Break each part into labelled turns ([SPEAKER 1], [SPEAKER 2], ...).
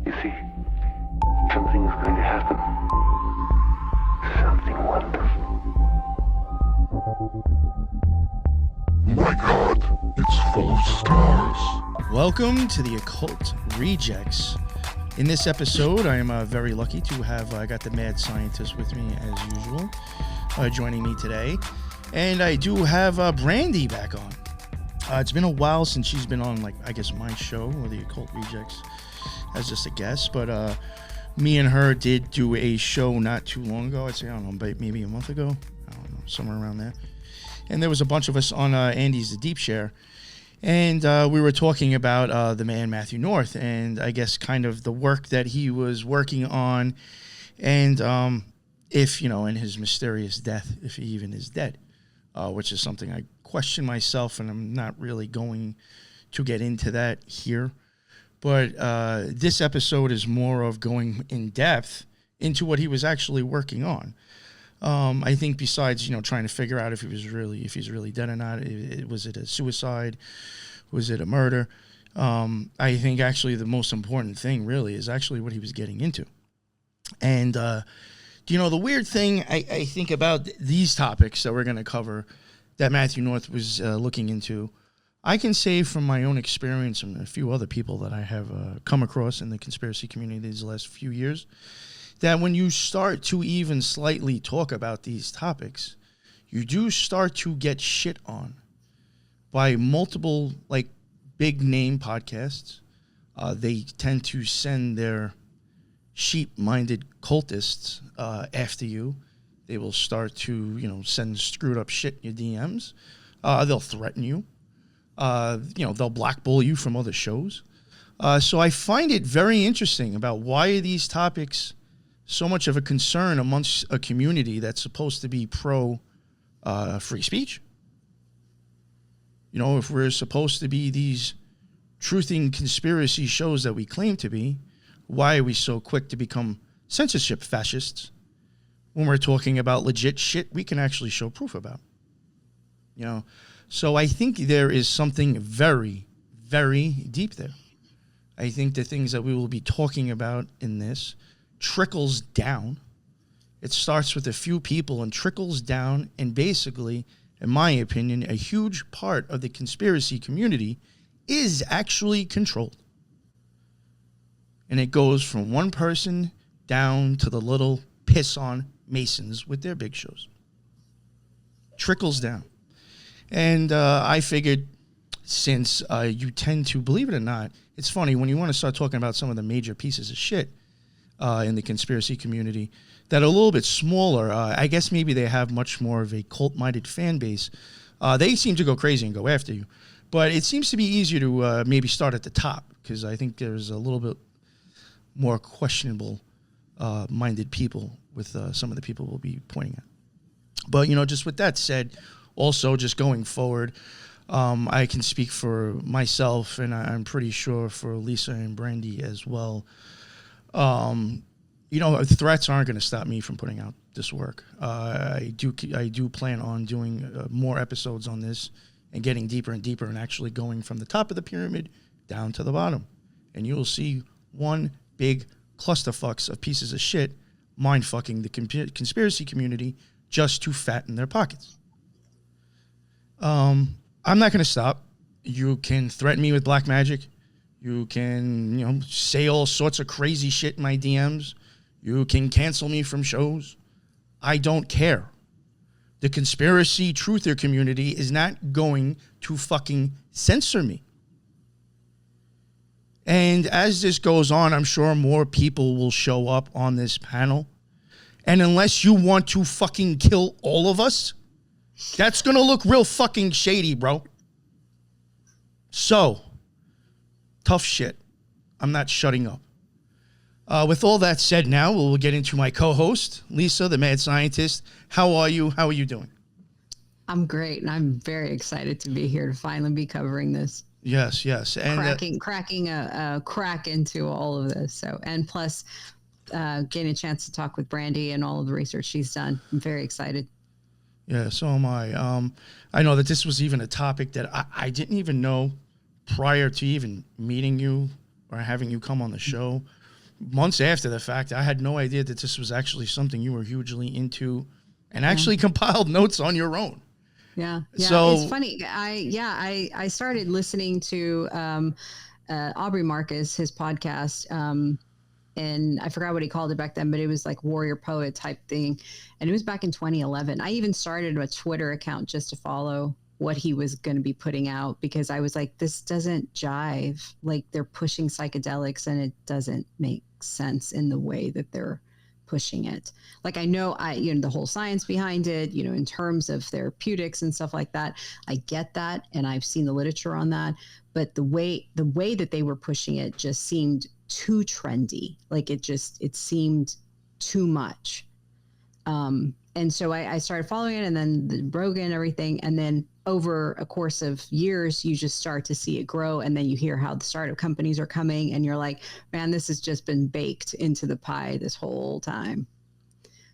[SPEAKER 1] You see, something is going to happen. Something wonderful.
[SPEAKER 2] My God, it's full of stars.
[SPEAKER 3] Welcome to the Occult Rejects. In this episode, I am very lucky to have got the mad scientist with me as usual, joining me today. And I do have Brandy back on. It's been a while since she's been on, my show, or the Occult Rejects, as just a guest. But me and her did do a show not too long ago. I'd say, maybe a month ago. I don't know, somewhere around there. And there was a bunch of us on Andy's The Deep Share. And we were talking about the man Matthew North, and I guess kind of the work that he was working on, and if, in his mysterious death, if he even is dead, which is something I question myself, and I'm not really going to get into that here. But this episode is more of going in depth into what he was actually working on. I think besides, trying to figure out if he's really dead or not, was it a suicide? Was it a murder? I think actually the most important thing really is actually what he was getting into. And, the weird thing I think about these topics that we're going to cover that Matthew North was looking into, I can say from my own experience and a few other people that I have come across in the conspiracy community these last few years, that when you start to even slightly talk about these topics, you do start to get shit on by multiple, big name podcasts. They tend to send their sheep-minded cultists after you. They will start to, send screwed up shit in your DMs. They'll threaten you. They'll blackball you from other shows. So I find it very interesting about why are these topics so much of a concern amongst a community that's supposed to be pro free speech. If we're supposed to be these truthing conspiracy shows that we claim to be, why are we so quick to become censorship fascists when we're talking about legit shit we can actually show proof about? So I think there is something very, very deep there. I think the things that we will be talking about in this trickles down. It starts with a few people and trickles down, and basically, in my opinion, a huge part of the conspiracy community is actually controlled. And it goes from one person down to the little piss-on Masons with their big shows. Trickles down. And I figured, since you tend to, believe it or not, it's funny, when you want to start talking about some of the major pieces of shit in the conspiracy community that are a little bit smaller, I guess maybe they have much more of a cult-minded fan base. They seem to go crazy and go after you. But it seems to be easier to maybe start at the top, because I think there's a little bit more questionable minded people with some of the people we'll be pointing at. But, just with that said, also just going forward, I can speak for myself, and I'm pretty sure for Lisa and Brandy as well. Threats aren't going to stop me from putting out this work. I do plan on doing more episodes on this and getting deeper and deeper and actually going from the top of the pyramid down to the bottom. And you'll see one big clusterfucks of pieces of shit mind-fucking the conspiracy community just to fatten their pockets. I'm not going to stop. You can threaten me with black magic. You can, say all sorts of crazy shit in my DMs. You can cancel me from shows. I don't care. The conspiracy truther community is not going to fucking censor me. And as this goes on, I'm sure more people will show up on this panel. And unless you want to fucking kill all of us, that's going to look real fucking shady, bro. So, tough shit. I'm not shutting up. With all that said now, we'll get into my co-host, Lisa, the mad scientist. How are you? How are you doing?
[SPEAKER 4] I'm great, and I'm very excited to be here to finally be covering this.
[SPEAKER 3] Yes. And
[SPEAKER 4] cracking a crack into all of this. So, and plus, getting a chance to talk with Brandy and all of the research she's done. I'm very excited.
[SPEAKER 3] Yeah, so am I. I know that this was even a topic that I didn't even know prior to even meeting you or having you come on the show. months after the fact. I had no idea that this was actually something you were hugely into, and actually compiled notes on your own.
[SPEAKER 4] Yeah.
[SPEAKER 3] So
[SPEAKER 4] it's funny. I started listening to Aubrey Marcus, his podcast, and I forgot what he called it back then, but it was like warrior poet type thing, and it was back in 2011. I even started a Twitter account just to follow what he was going to be putting out, because I was like, this doesn't jive. Like, they're pushing psychedelics, and it doesn't make sense in the way that they're pushing it. Like, I know the whole science behind it, in terms of therapeutics and stuff like that. I get that, and I've seen the literature on that, but the way that they were pushing it just seemed too trendy. Like, it seemed too much. And so I started following it, and then the Rogan and everything. And then over a course of years, you just start to see it grow. And then you hear how the startup companies are coming, and you're like, man, this has just been baked into the pie this whole time.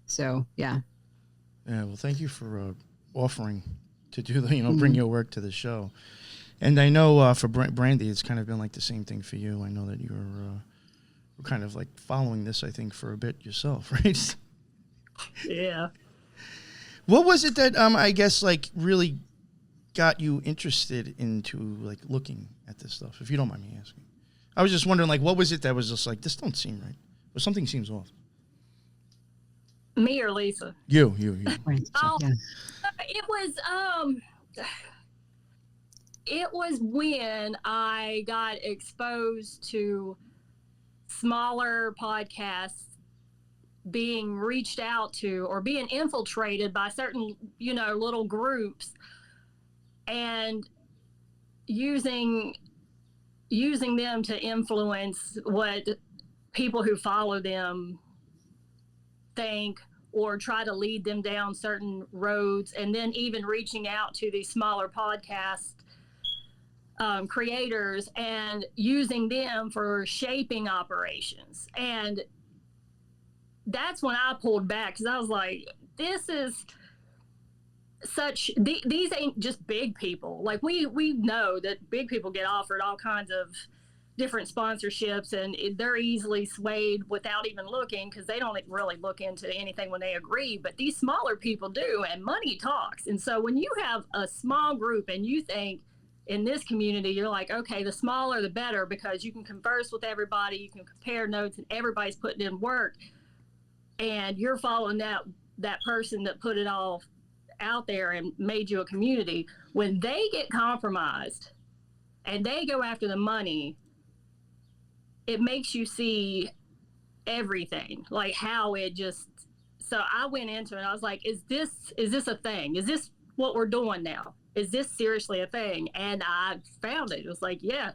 [SPEAKER 4] So, yeah.
[SPEAKER 3] Yeah. Well, thank you for offering to do bring your work to the show. And I know for Brandy, it's kind of been like the same thing for you. I know that you're kind of like following this, I think, for a bit yourself, right?
[SPEAKER 5] Yeah.
[SPEAKER 3] What was it that I guess like really got you interested into like looking at this stuff, if you don't mind me asking? I was just wondering, like, what was it that was just like, this don't seem right, or something seems off?
[SPEAKER 5] Me or Lisa?
[SPEAKER 3] You.
[SPEAKER 4] Right.
[SPEAKER 5] Oh,
[SPEAKER 4] Yeah.
[SPEAKER 5] It was when I got exposed to smaller podcasts being reached out to or being infiltrated by certain, little groups, and using them to influence what people who follow them think, or try to lead them down certain roads, and then even reaching out to these smaller podcast creators and using them for shaping operations. And that's when I pulled back, because I was like, this is these ain't just big people. Like, we know that big people get offered all kinds of different sponsorships, and they're easily swayed without even looking, because they don't really look into anything when they agree. But these smaller people do, and money talks. And so when you have a small group and you think in this community, you're like, okay, the smaller the better, because you can converse with everybody, you can compare notes, and everybody's putting in work, and you're following that person that put it all out there and made you a community. When they get compromised and they go after the money, it makes you see everything, like how it just. So I went into it, I was like, is this a thing? Is this what we're doing now? Is this seriously a thing? And I found it. It was like, yes,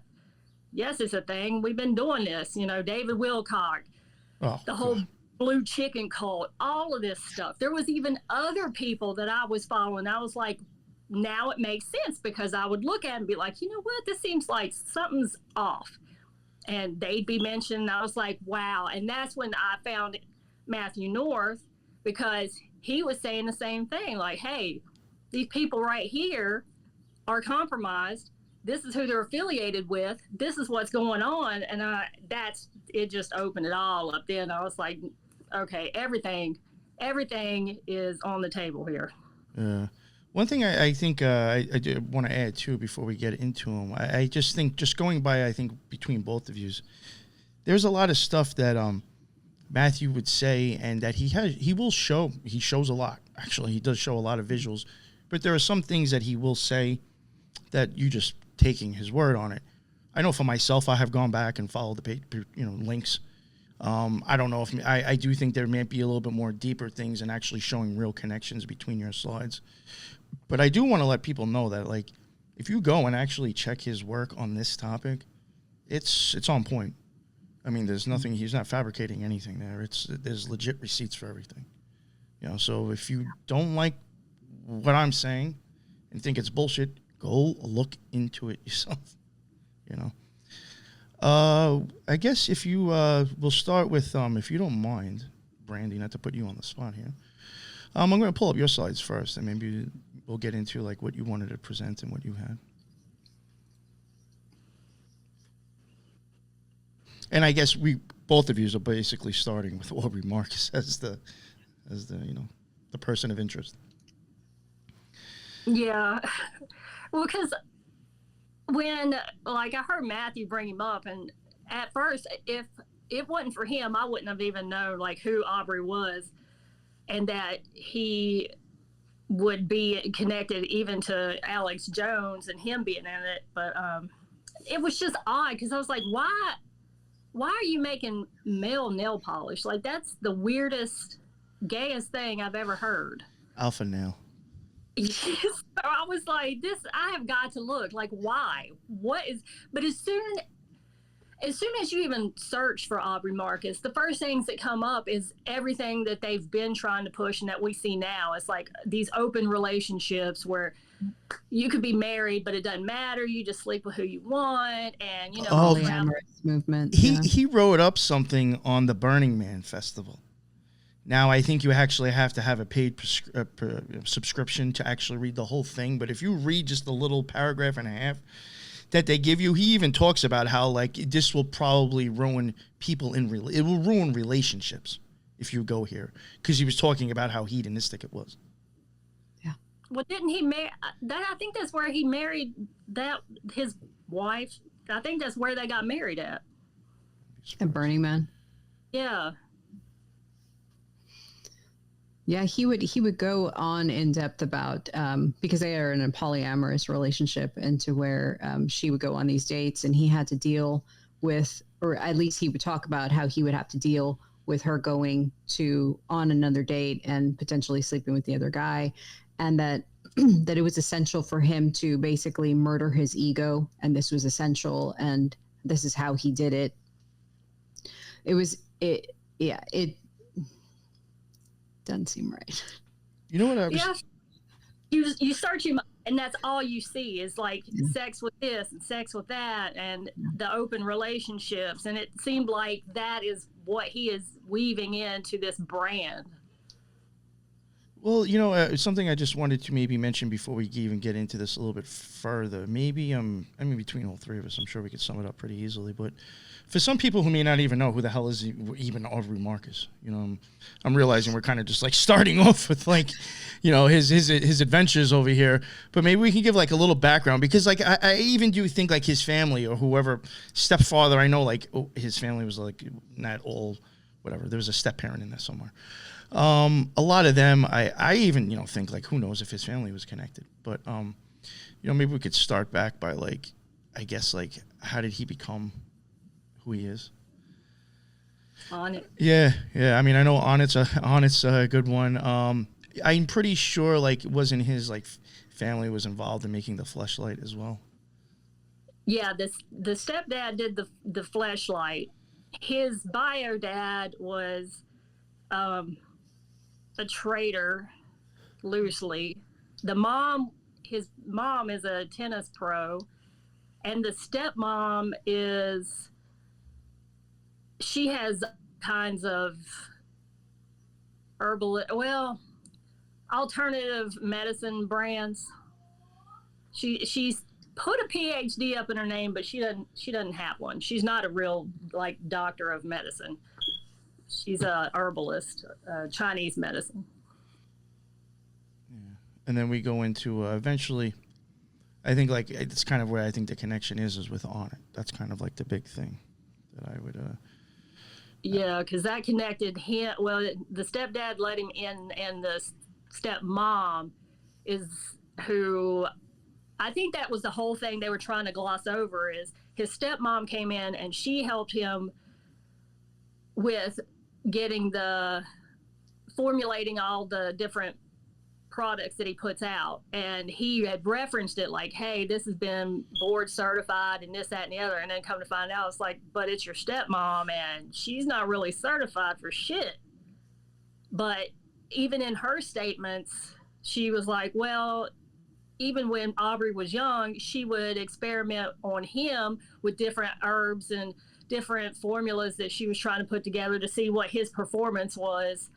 [SPEAKER 5] it's a thing. We've been doing this. David Wilcock, the whole blue chicken cult, all of this stuff. There was even other people that I was following. I was like, now it makes sense, because I would look at it and be like, you know what? This seems like something's off. And they'd be mentioned. And I was like, wow. And that's when I found Matthew North, because he was saying the same thing. Like, hey, these people right here are compromised. This is who they're affiliated with. This is what's going on. And it just opened it all up. Then I was like, okay, everything is on the table here.
[SPEAKER 3] One thing I think I do want to add too before we get into them, I just think, just going by, I think between both of you, there's a lot of stuff that Matthew would say, and that he shows a lot. Actually, he does show a lot of visuals, but there are some things that he will say that you just taking his word on it. I know for myself, I have gone back and followed the links. I don't know if I do think there might be a little bit more deeper things and actually showing real connections between your slides. But I do want to let people know that, like, if you go and actually check his work on this topic, it's on point. I mean, there's nothing, he's not fabricating anything there. There's legit receipts for everything. So if you don't like what I'm saying and think it's bullshit, go look into it yourself. I guess if you we'll start with if you don't mind, Brandy, not to put you on the spot here. I'm going to pull up your slides first, and maybe we'll get into like what you wanted to present and what you had. And I guess both of you are basically starting with Aubrey Marcus as the the person of interest.
[SPEAKER 5] Yeah. Well, because when, like, I heard Matthew bring him up, and at first, if it wasn't for him, I wouldn't have even known, like, who Aubrey was, and that he would be connected even to Alex Jones and him being in it. But it was just odd, because I was like, why are you making male nail polish? Like, that's the weirdest, gayest thing I've ever heard.
[SPEAKER 3] Alpha nail.
[SPEAKER 5] Yes. I was like, I have got to look. Like, why? What is... But as soon as you even search for Aubrey Marcus, the first things that come up is everything that they've been trying to push and that we see now. It's like these open relationships where you could be married, but it doesn't matter. You just sleep with who you want, and
[SPEAKER 4] polyamorous movement.
[SPEAKER 3] He wrote up something on the Burning Man festival. Now, I think you actually have to have a paid subscription to actually read the whole thing. But if you read just a little paragraph and a half that they give you, he even talks about how, like, this will probably ruin people it will ruin relationships if you go here, because he was talking about how hedonistic it was.
[SPEAKER 4] Yeah.
[SPEAKER 5] Well, didn't he marry? I think that's where he married his wife. I think that's where they got married at.
[SPEAKER 4] At Burning Man.
[SPEAKER 5] Yeah.
[SPEAKER 4] Yeah, he would go on in depth about because they are in a polyamorous relationship, into where she would go on these dates, and he had to deal with, or at least he would talk about how he would have to deal with her going on another date and potentially sleeping with the other guy, and that it was essential for him to basically murder his ego, and this was essential, and this is how he did it. It doesn't seem right.
[SPEAKER 3] You know what I was...
[SPEAKER 5] Yeah. You search him, and that's all you see is, like, sex with this and sex with that, and the open relationships, and it seemed like that is what he is weaving into this brand.
[SPEAKER 3] Well, something I just wanted to maybe mention before we even get into this a little bit further. Maybe, between all three of us, I'm sure we could sum it up pretty easily. But for some people who may not even know who the hell is even Aubrey Marcus, I'm realizing we're kind of just like starting off with, like, his adventures over here. But maybe we can give, like, a little background, because, like, I even do think, like, his family or whoever stepfather, I know, like, his family was, like, not all whatever. There was a step parent in there somewhere. A lot of them, I even, think, like, who knows if his family was connected. But, maybe we could start back by, like, I guess, like, how did he become who he is?
[SPEAKER 5] Onnit.
[SPEAKER 3] Yeah. I mean, I know Onnit's a good one. I'm pretty sure, like, wasn't his, like, family was involved in making the fleshlight as well?
[SPEAKER 5] Yeah, the stepdad did the fleshlight. His bio dad was a traitor, loosely. His mom is a tennis pro, and the stepmom she has kinds of alternative medicine brands. She's put a PhD up in her name, but she doesn't have one. She's not a real, like, doctor of medicine. She's a herbalist, Chinese medicine.
[SPEAKER 3] Yeah. And then we go into eventually, I think, like, it's kind of where I think the connection is with Onnit. That's kind of like the big thing that I would.
[SPEAKER 5] Yeah, because that connected him. Well, the stepdad let him in, and the stepmom is who. I think that was the whole thing they were trying to gloss over, is his stepmom came in and she helped him with formulating all the different products that he puts out. And he had referenced it like, hey, this has been board certified and this, that, and the other. And then come to find out, it's like, but it's your stepmom and she's not really certified for shit. But even in her statements, she was like, well, even when Aubrey was young, she would experiment on him with different herbs and different formulas that she was trying to put together to see what his performance was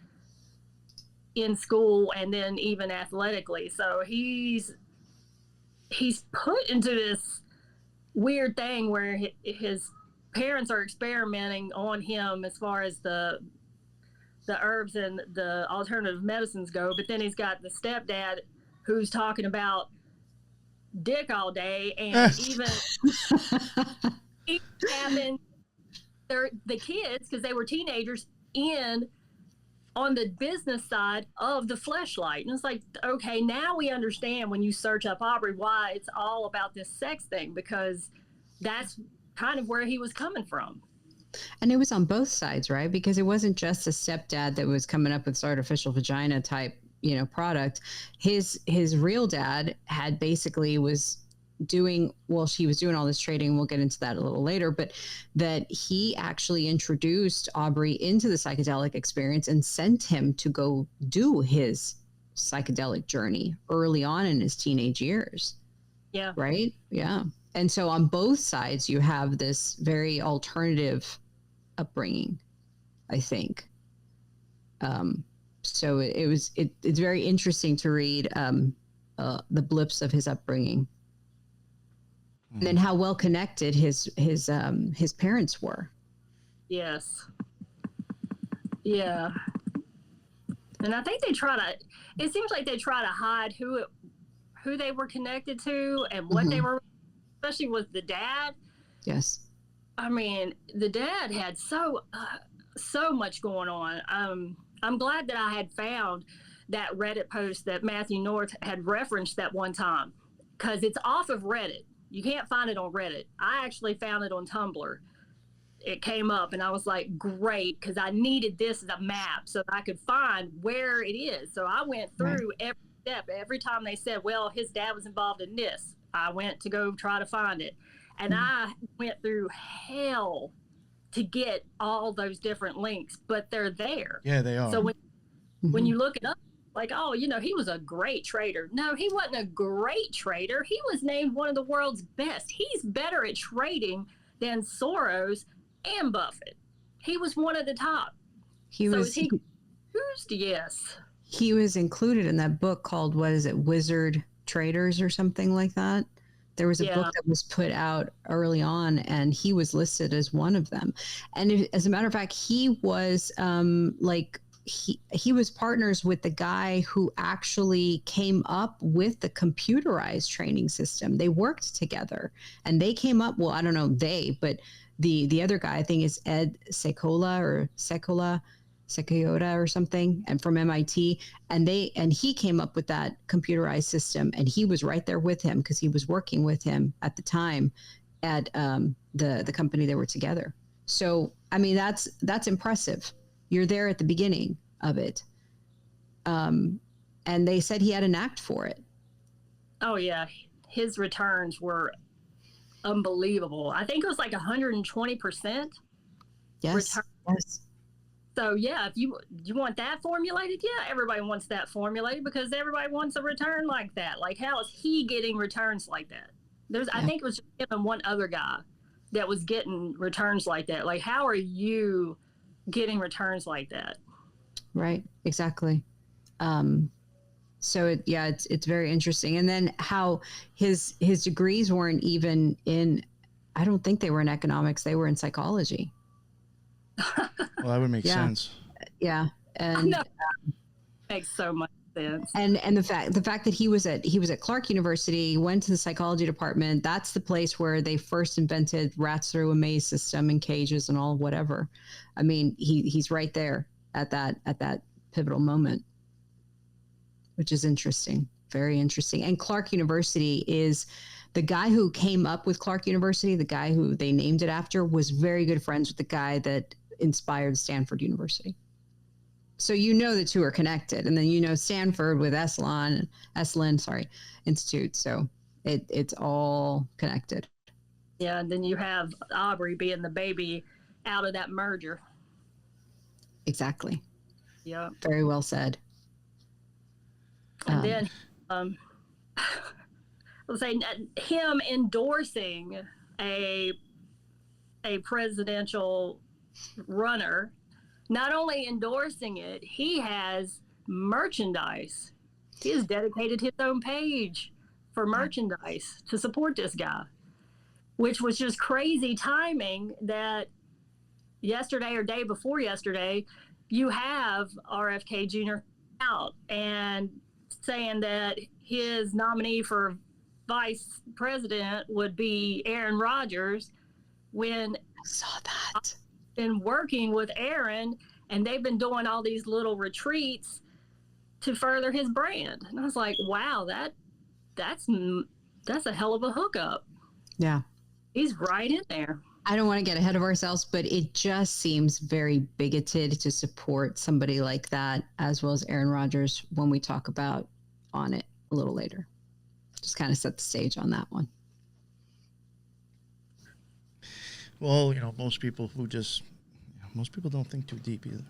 [SPEAKER 5] in school and then even athletically. So he's put into this weird thing where his parents are experimenting on him as far as the herbs and the alternative medicines go, but then he's got the stepdad who's talking about dick all day, and even having the kids, because they were teenagers, in on the business side of the fleshlight. And it's like, okay, now we understand when you search up Aubrey why it's all about this sex thing, because that's kind of where he was coming from.
[SPEAKER 4] And it was on both sides, right? Because it wasn't just a stepdad that was coming up with this artificial vagina type, product. His real dad had basically was doing, well, she was doing all this trading. We'll get into that a little later, but that he actually introduced Aubrey into the psychedelic experience and sent him to go do his psychedelic journey early on in his teenage years.
[SPEAKER 5] Yeah.
[SPEAKER 4] Right? Yeah. And so on both sides, you have this very alternative upbringing, I think. So it's very interesting to read the blips of his upbringing, and then how well connected his parents were.
[SPEAKER 5] Yes. Yeah. And I think it seems like they try to hide who they were connected to and what they were, especially with the dad.
[SPEAKER 4] Yes.
[SPEAKER 5] I mean, the dad had so much going on. I'm glad that I had found that Reddit post that Matthew North had referenced that one time, because it's off of Reddit. You can't find it on Reddit. I actually found it on Tumblr. It came up, and I was like, great, because I needed this as a map so that I could find where it is. So I went through every step. Every time they said, well, his dad was involved in this, I went to go try to find it. And I went through hell to get all those different links, but they're there.
[SPEAKER 3] Yeah, they are.
[SPEAKER 5] So when you look it up, like, oh, he was a great trader. No, he wasn't a great trader. He was named one of the world's best. He's better at trading than Soros and Buffett. He was one of the top. Is he confused? Yes.
[SPEAKER 4] He was included in that book called, what is it, Wizard Traders or something like that. There was a book that was put out early on, and he was listed as one of them. And as a matter of fact, he was he was partners with the guy who actually came up with the computerized training system. They worked together, and they came up, well, I don't know but the other guy, I think, is Ed Sekola or something, and from MIT, and he came up with that computerized system, and he was right there with him because he was working with him at the time at the company they were together. So I mean, that's impressive. You're there at the beginning of it, and they said he had a knack for it. Oh yeah,
[SPEAKER 5] his returns were unbelievable. I think it was like 120%.
[SPEAKER 4] Yes.
[SPEAKER 5] Return.
[SPEAKER 4] Yes.
[SPEAKER 5] So yeah, if you want that formulated, yeah, everybody wants that formulated because everybody wants a return like that. Like, how is he getting returns like that? I think it was just him and one other guy that was getting returns like that. Like, how are you getting returns like that?
[SPEAKER 4] Right. Exactly. So it's very interesting. And then how his degrees weren't even in, I don't think they were in economics. They were in psychology.
[SPEAKER 3] Well, that would make sense.
[SPEAKER 4] Yeah. And
[SPEAKER 5] makes so much sense.
[SPEAKER 4] And the fact that he was at Clark University, went to the psychology department. That's the place where they first invented rats through a maze system and cages and all whatever. I mean, he's right there at that pivotal moment, which is interesting, very interesting. And Clark University is the guy who came up with Clark University, the guy who they named it after, was very good friends with the guy that inspired Stanford University. So the two are connected, and then Stanford with Esalen Institute. So it's all connected.
[SPEAKER 5] Yeah, and then you have Aubrey being the baby out of that merger.
[SPEAKER 4] Exactly.
[SPEAKER 5] Yeah.
[SPEAKER 4] Very well said.
[SPEAKER 5] And then let's say him endorsing a presidential runner, not only endorsing it, he has merchandise. He has dedicated his own page for merchandise to support this guy. which was just crazy timing that yesterday or day before yesterday, you have RFK Jr. out and saying that his nominee for vice president would be Aaron Rodgers, when
[SPEAKER 4] I saw that.
[SPEAKER 5] I've been working with Aaron and they've been doing all these little retreats to further his brand. And I was like, wow, that's a hell of a hookup.
[SPEAKER 4] Yeah.
[SPEAKER 5] He's right in there.
[SPEAKER 4] I don't want to get ahead of ourselves, but it just seems very bigoted to support somebody like that, as well as Aaron Rodgers, when we talk about Onnit a little later. Just kind of set the stage on that one.
[SPEAKER 3] Well, most people don't think too deep either.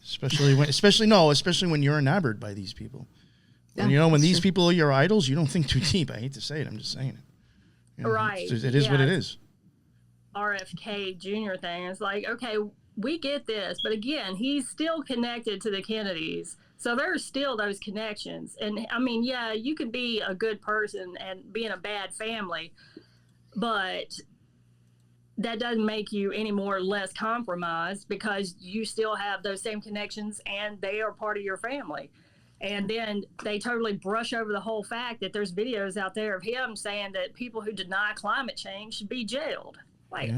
[SPEAKER 3] Especially when you're enamored by these people.
[SPEAKER 4] Yeah,
[SPEAKER 3] When these
[SPEAKER 4] true.
[SPEAKER 3] people are your idols, you don't think too deep. I hate to say it. I'm just saying it.
[SPEAKER 5] Right.
[SPEAKER 3] It is what it is.
[SPEAKER 5] RFK Jr. thing. It's like, okay, we get this, but again, he's still connected to the Kennedys. So there's still those connections. And I mean, yeah, you can be a good person and be in a bad family, but that doesn't make you any more or less compromised, because you still have those same connections and they are part of your family. And then they totally brush over the whole fact that there's videos out there of him saying that people who deny climate change should be jailed. Like,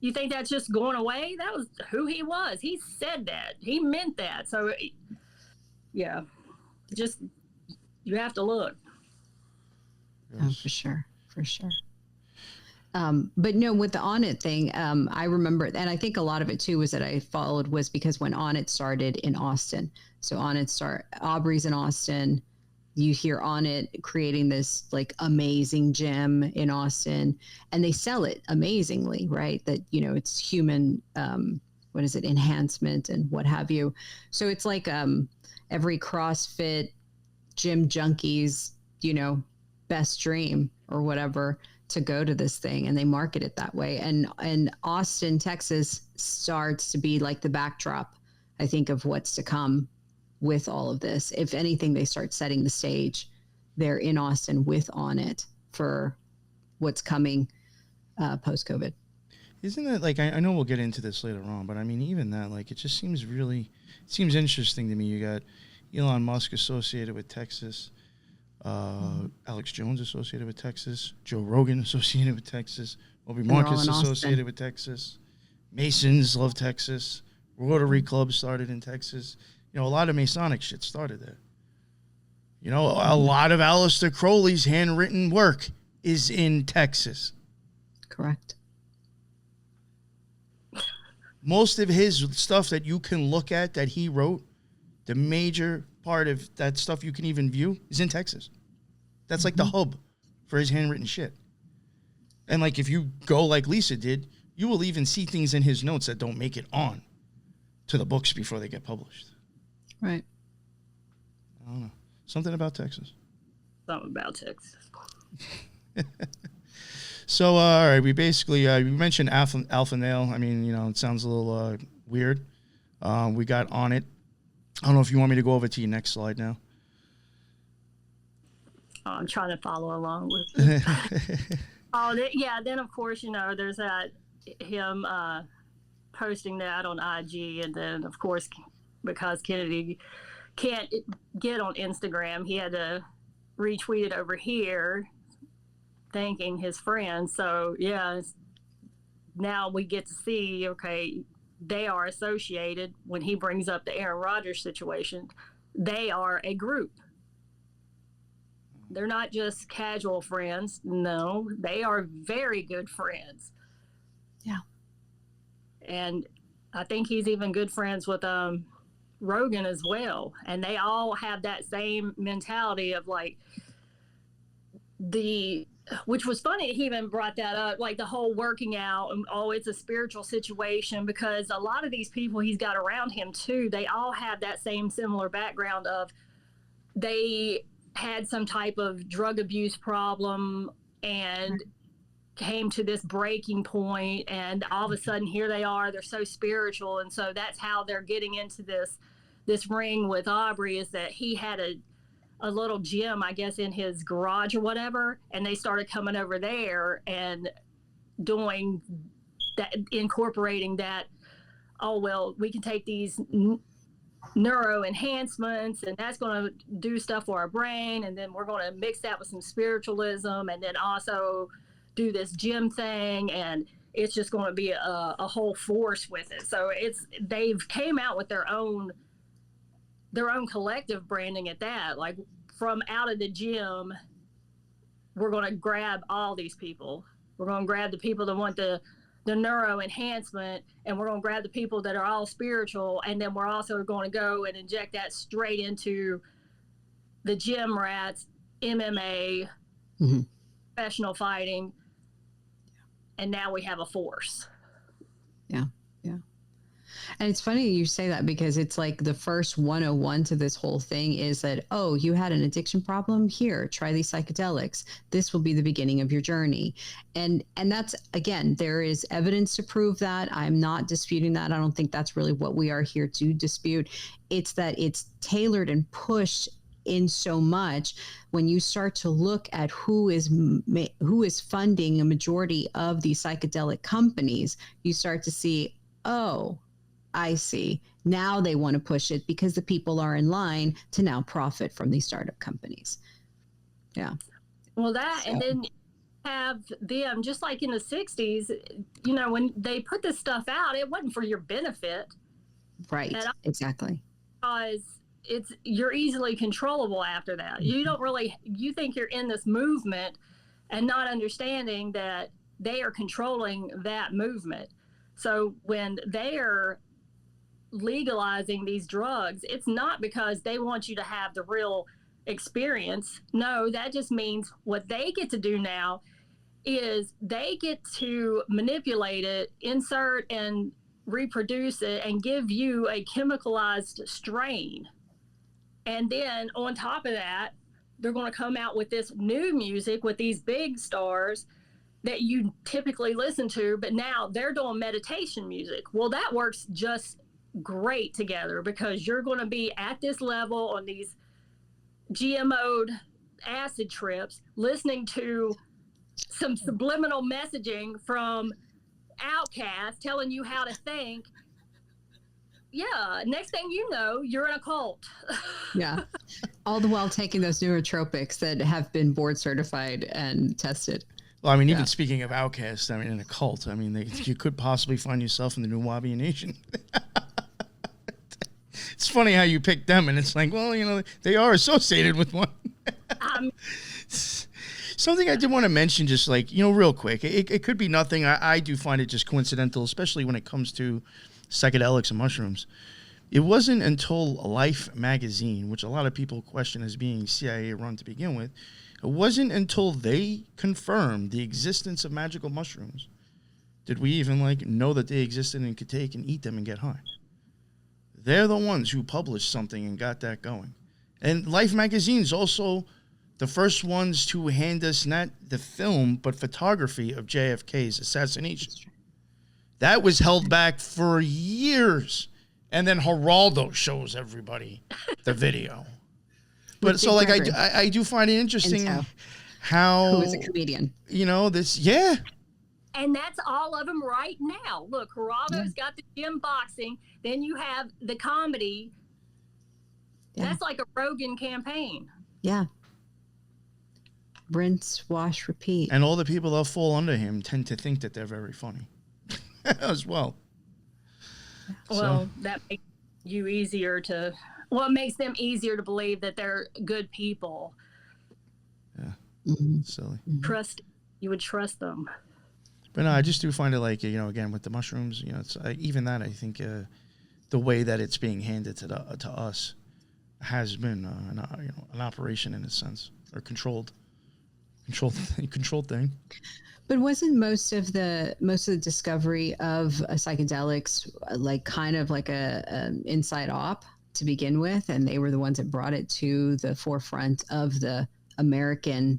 [SPEAKER 5] you think that's just going away? That was who he was. He said that. He meant that. So, yeah, just, you have to look.
[SPEAKER 4] Oh, for sure. For sure. But no, with the Onnit thing, I remember, and I think a lot of it too was that I followed was because when Onnit started in Austin. So Aubrey's in Austin. You hear Onnit creating this like amazing gym in Austin, and they sell it amazingly, right? That, it's human, enhancement and what have you. So it's like every CrossFit gym junkie's, best dream or whatever, to go to this thing, and they market it that way. And Austin, Texas starts to be like the backdrop, I think, of what's to come with all of this. If anything, they start setting the stage there in Austin with Onnit for what's coming post-COVID.
[SPEAKER 3] Isn't that like, I know we'll get into this later on, but I mean, even that, like, it just seems interesting to me. You got Elon Musk associated with Texas, Alex Jones associated with Texas, Joe Rogan associated with Texas, Aubrey Marcus associated with Texas, Masons love Texas, Rotary Club started in Texas. A lot of Masonic shit started there. A lot of Aleister Crowley's handwritten work is in Texas.
[SPEAKER 4] Correct.
[SPEAKER 3] Most of his stuff that you can look at that he wrote, the major part of that stuff you can even view is in Texas. That's like the hub for his handwritten shit. And like, if you go like Lisa did, you will even see things in his notes that don't make it on to the books before they get published.
[SPEAKER 4] Right.
[SPEAKER 3] I don't know. Something about Texas.
[SPEAKER 5] Something about Texas.
[SPEAKER 3] So, all right, we basically, we mentioned Alpha Nail. I mean, it sounds a little weird. We got Onnit. I don't know if you want me to go over to your next slide now.
[SPEAKER 5] I'm trying to follow along with it. Then of course, there's that him posting that on IG, and then of course, because Kennedy can't get on Instagram, he had to retweet it over here, thanking his friends. So now we get to see, okay, they are associated. When he brings up the Aaron Rodgers situation, they are a group. They're not just casual friends. No, they are very good friends.
[SPEAKER 4] Yeah.
[SPEAKER 5] And I think he's even good friends with Rogan as well. And they all have that same mentality of like which was funny, he even brought that up, like the whole working out and, it's a spiritual situation, because a lot of these people he's got around him too, they all have that same similar background of they had some type of drug abuse problem and came to this breaking point, and all of a sudden here they are, they're so spiritual. And so that's how they're getting into this ring with Aubrey, is that he had a little gym, I guess, in his garage or whatever, and they started coming over there and doing that, incorporating that. Oh well, we can take these neuro enhancements, and that's going to do stuff for our brain, and then we're going to mix that with some spiritualism, and then also do this gym thing, and it's just going to be a whole force with it. So they've came out with their own collective branding at that. Like, from out of the gym, we're going to grab all these people. We're going to grab the people that want the neuro enhancement, and we're going to grab the people that are all spiritual, and then we're also going to go and inject that straight into the gym rats, MMA, professional fighting, and now we have a force.
[SPEAKER 4] Yeah. And it's funny you say that, because it's like the first 101 to this whole thing is that, oh, you had an addiction problem? Here, try these psychedelics. This will be the beginning of your journey. And that's, again, there is evidence to prove that. I'm not disputing that. I don't think that's really what we are here to dispute. It's that it's tailored and pushed in so much. When you start to look at who is funding a majority of these psychedelic companies, you start to see, oh, I see. Now they want to push it because the people are in line to now profit from these startup companies. Yeah.
[SPEAKER 5] Well, and then have them, just like in the 60s, when they put this stuff out, it wasn't for your benefit.
[SPEAKER 4] Right. Exactly.
[SPEAKER 5] Because you're easily controllable after that. You think you're in this movement and not understanding that they are controlling that movement. So when they are legalizing these drugs, it's not because they want you to have the real experience. No, that just means what they get to do now is they get to manipulate it, insert and reproduce it, and give you a chemicalized strain. And then on top of that, they're going to come out with this new music with these big stars that you typically listen to, but now they're doing meditation music. Well, that works just great together, because you're going to be at this level on these GMO'd acid trips, listening to some subliminal messaging from Outcasts telling you how to think. Yeah, next thing you know, you're in a cult.
[SPEAKER 4] Yeah. All the while taking those neurotropics that have been board certified and tested.
[SPEAKER 3] Well, I mean, even speaking of Outcasts, I mean, in a cult, I mean, you could possibly find yourself in the New Wabi Nation. It's funny how you pick them, and it's like, well, they are associated with one. Something I did want to mention, just like, real quick, it could be nothing. I do find it just coincidental, especially when it comes to psychedelics and mushrooms. It wasn't until Life magazine, which a lot of people question as being CIA run to begin with, it wasn't until they confirmed the existence of magical mushrooms did we even know that they existed and could take and eat them and get high. They're the ones who published something and got that going. And Life magazine's also the first ones to hand us not the film, but photography of JFK's assassination. That was held back for years. And then Geraldo shows everybody the video. But so, I do find it interesting how...
[SPEAKER 4] Who is a comedian.
[SPEAKER 5] And that's all of them right now. Look, Geraldo's got the gym boxing. Then you have the comedy. Yeah. That's like a Rogan campaign.
[SPEAKER 4] Yeah. Rinse, wash, repeat.
[SPEAKER 3] And all the people that fall under him tend to think that they're very funny as well.
[SPEAKER 5] Well, that makes you easier to... Well, it makes them easier to believe that they're good people.
[SPEAKER 3] Yeah. Silly.
[SPEAKER 5] You would trust them.
[SPEAKER 3] But no, I just do find it again, with the mushrooms, it's even that, I think the way that it's being handed to us has been an operation in a sense, or controlled thing.
[SPEAKER 4] But wasn't most of the discovery of psychedelics kind of like a inside op to begin with, and they were the ones that brought it to the forefront of the American,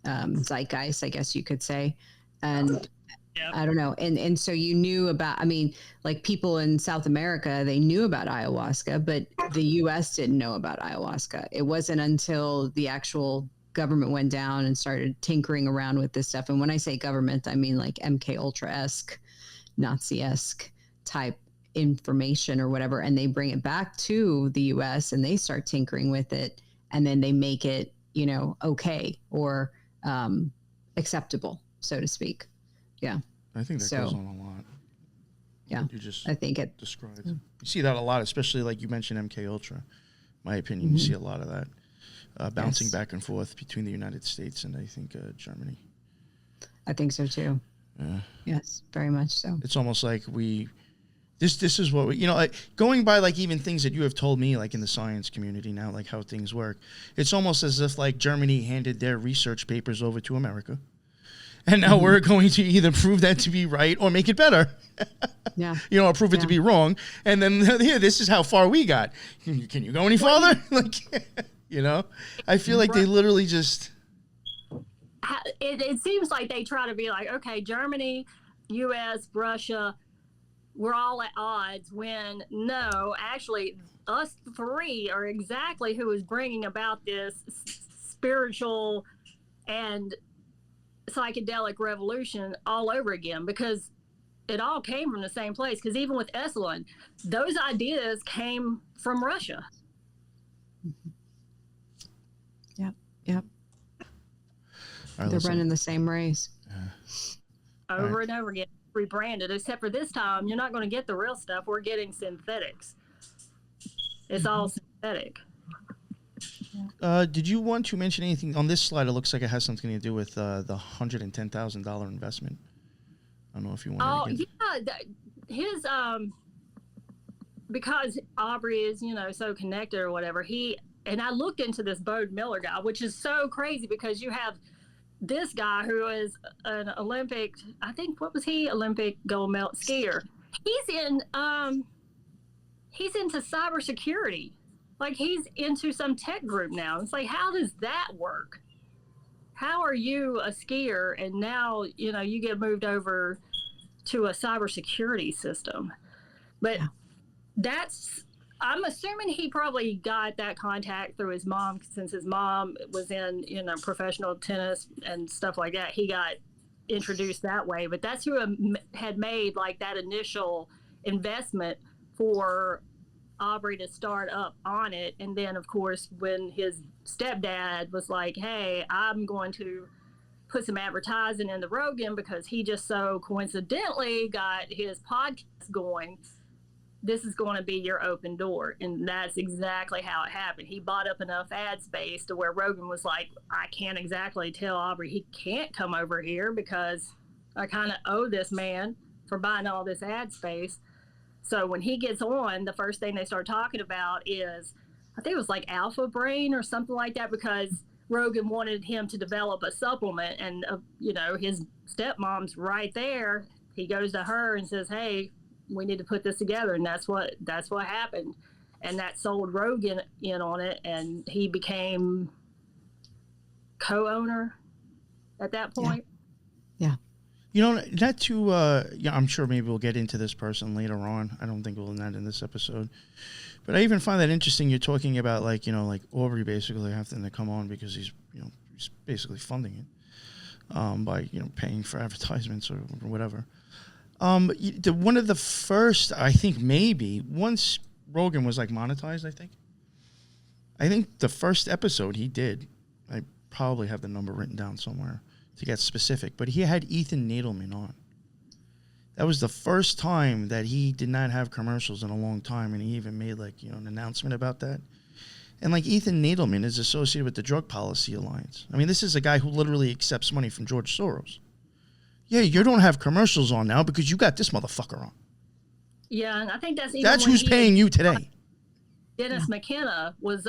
[SPEAKER 4] zeitgeist, I guess you could say. And
[SPEAKER 5] Yeah.
[SPEAKER 4] I don't know. And so you knew about, I mean, like people in South America, they knew about ayahuasca, but the US didn't know about ayahuasca. It wasn't until the actual government went down and started tinkering around with this stuff. And when I say government, I mean like MK Ultra-esque, Nazi-esque type information or whatever. And they bring it back to the US and they start tinkering with it. And then they make it, you know, okay or acceptable, so to speak. Yeah.
[SPEAKER 3] I think that goes on a lot.
[SPEAKER 4] Yeah.
[SPEAKER 3] What you just
[SPEAKER 4] I think it
[SPEAKER 3] described. You see that a lot, especially like you mentioned MK Ultra. My opinion, you see a lot of that bouncing back and forth between the United States and I think Germany.
[SPEAKER 4] I think so too.
[SPEAKER 3] Yeah.
[SPEAKER 4] Yes, very much so.
[SPEAKER 3] It's almost like this is what we, you know, like going by like even things that you have told me like in the science community now, like how things work. It's almost as if like Germany handed their research papers over to America. And now we're going to either prove that to be right or make it better.
[SPEAKER 4] Yeah.
[SPEAKER 3] You know, or prove it to be wrong. And then here, this is how far we got. Can you go any farther? Like, you know, I feel like they literally just.
[SPEAKER 5] It seems like they try to be like, okay, Germany, U.S., Russia, we're all at odds. When no, actually, us three are exactly who is bringing about this spiritual and psychedelic revolution all over again, because it all came from the same place. Because even with Esalen, those ideas came from Russia.
[SPEAKER 4] Yep. They're running the same race
[SPEAKER 5] over and over again, rebranded. Except for this time, you're not going to get the real stuff. We're getting synthetics. It's all synthetic.
[SPEAKER 3] Did you want to mention anything on this slide? It looks like it has something to do with the $110,000 investment. I don't know if you want to
[SPEAKER 5] his because Aubrey is, you know, so connected or whatever. And I looked into this Bode Miller guy, which is so crazy because you have this guy who is an Olympic, I think, what was he? Olympic gold medal skier. He's into cybersecurity. Like, he's into some tech group now. It's like, how does that work? How are you a skier and now, you know, you get moved over to a cybersecurity system? But I'm assuming he probably got that contact through his mom, since his mom was in, you know, professional tennis and stuff like that. He got introduced that way. But that's who had made like that initial investment for Aubrey to start up Onnit. And then, of course, when his stepdad was like, hey, I'm going to put some advertising in the Rogan because he just so coincidentally got his podcast going, this is going to be your open door. And that's exactly how it happened. He bought up enough ad space to where Rogan was like, I can't exactly tell Aubrey he can't come over here because I kind of owe this man for buying all this ad space. So when he gets on, the first thing they start talking about is, I think it was like Alpha Brain or something like that, because Rogan wanted him to develop a supplement. And, you know, his stepmom's right there. He goes to her and says, hey, we need to put this together. And that's what happened. And that sold Rogan in on it. And he became co-owner at that point.
[SPEAKER 4] Yeah.
[SPEAKER 3] You know, not to, I'm sure maybe we'll get into this person later on. I don't think we'll not in this episode. But I even find that interesting. You're talking about, like, you know, like Aubrey basically having to come on because he's basically funding it by, you know, paying for advertisements or whatever. One of the first, I think maybe, once Rogan was, like, monetized, I think the first episode he did, I probably have the number written down somewhere to get specific, but he had Ethan Nadelman on. That was the first time that he did not have commercials in a long time, and he even made, like, you know, an announcement about that. And, like, Ethan Nadelman is associated with the Drug Policy Alliance. I mean, this is a guy who literally accepts money from George Soros. Yeah, you don't have commercials on now because you got this motherfucker on.
[SPEAKER 5] Yeah, and I think that's
[SPEAKER 3] who's paying you today.
[SPEAKER 5] Dennis McKenna was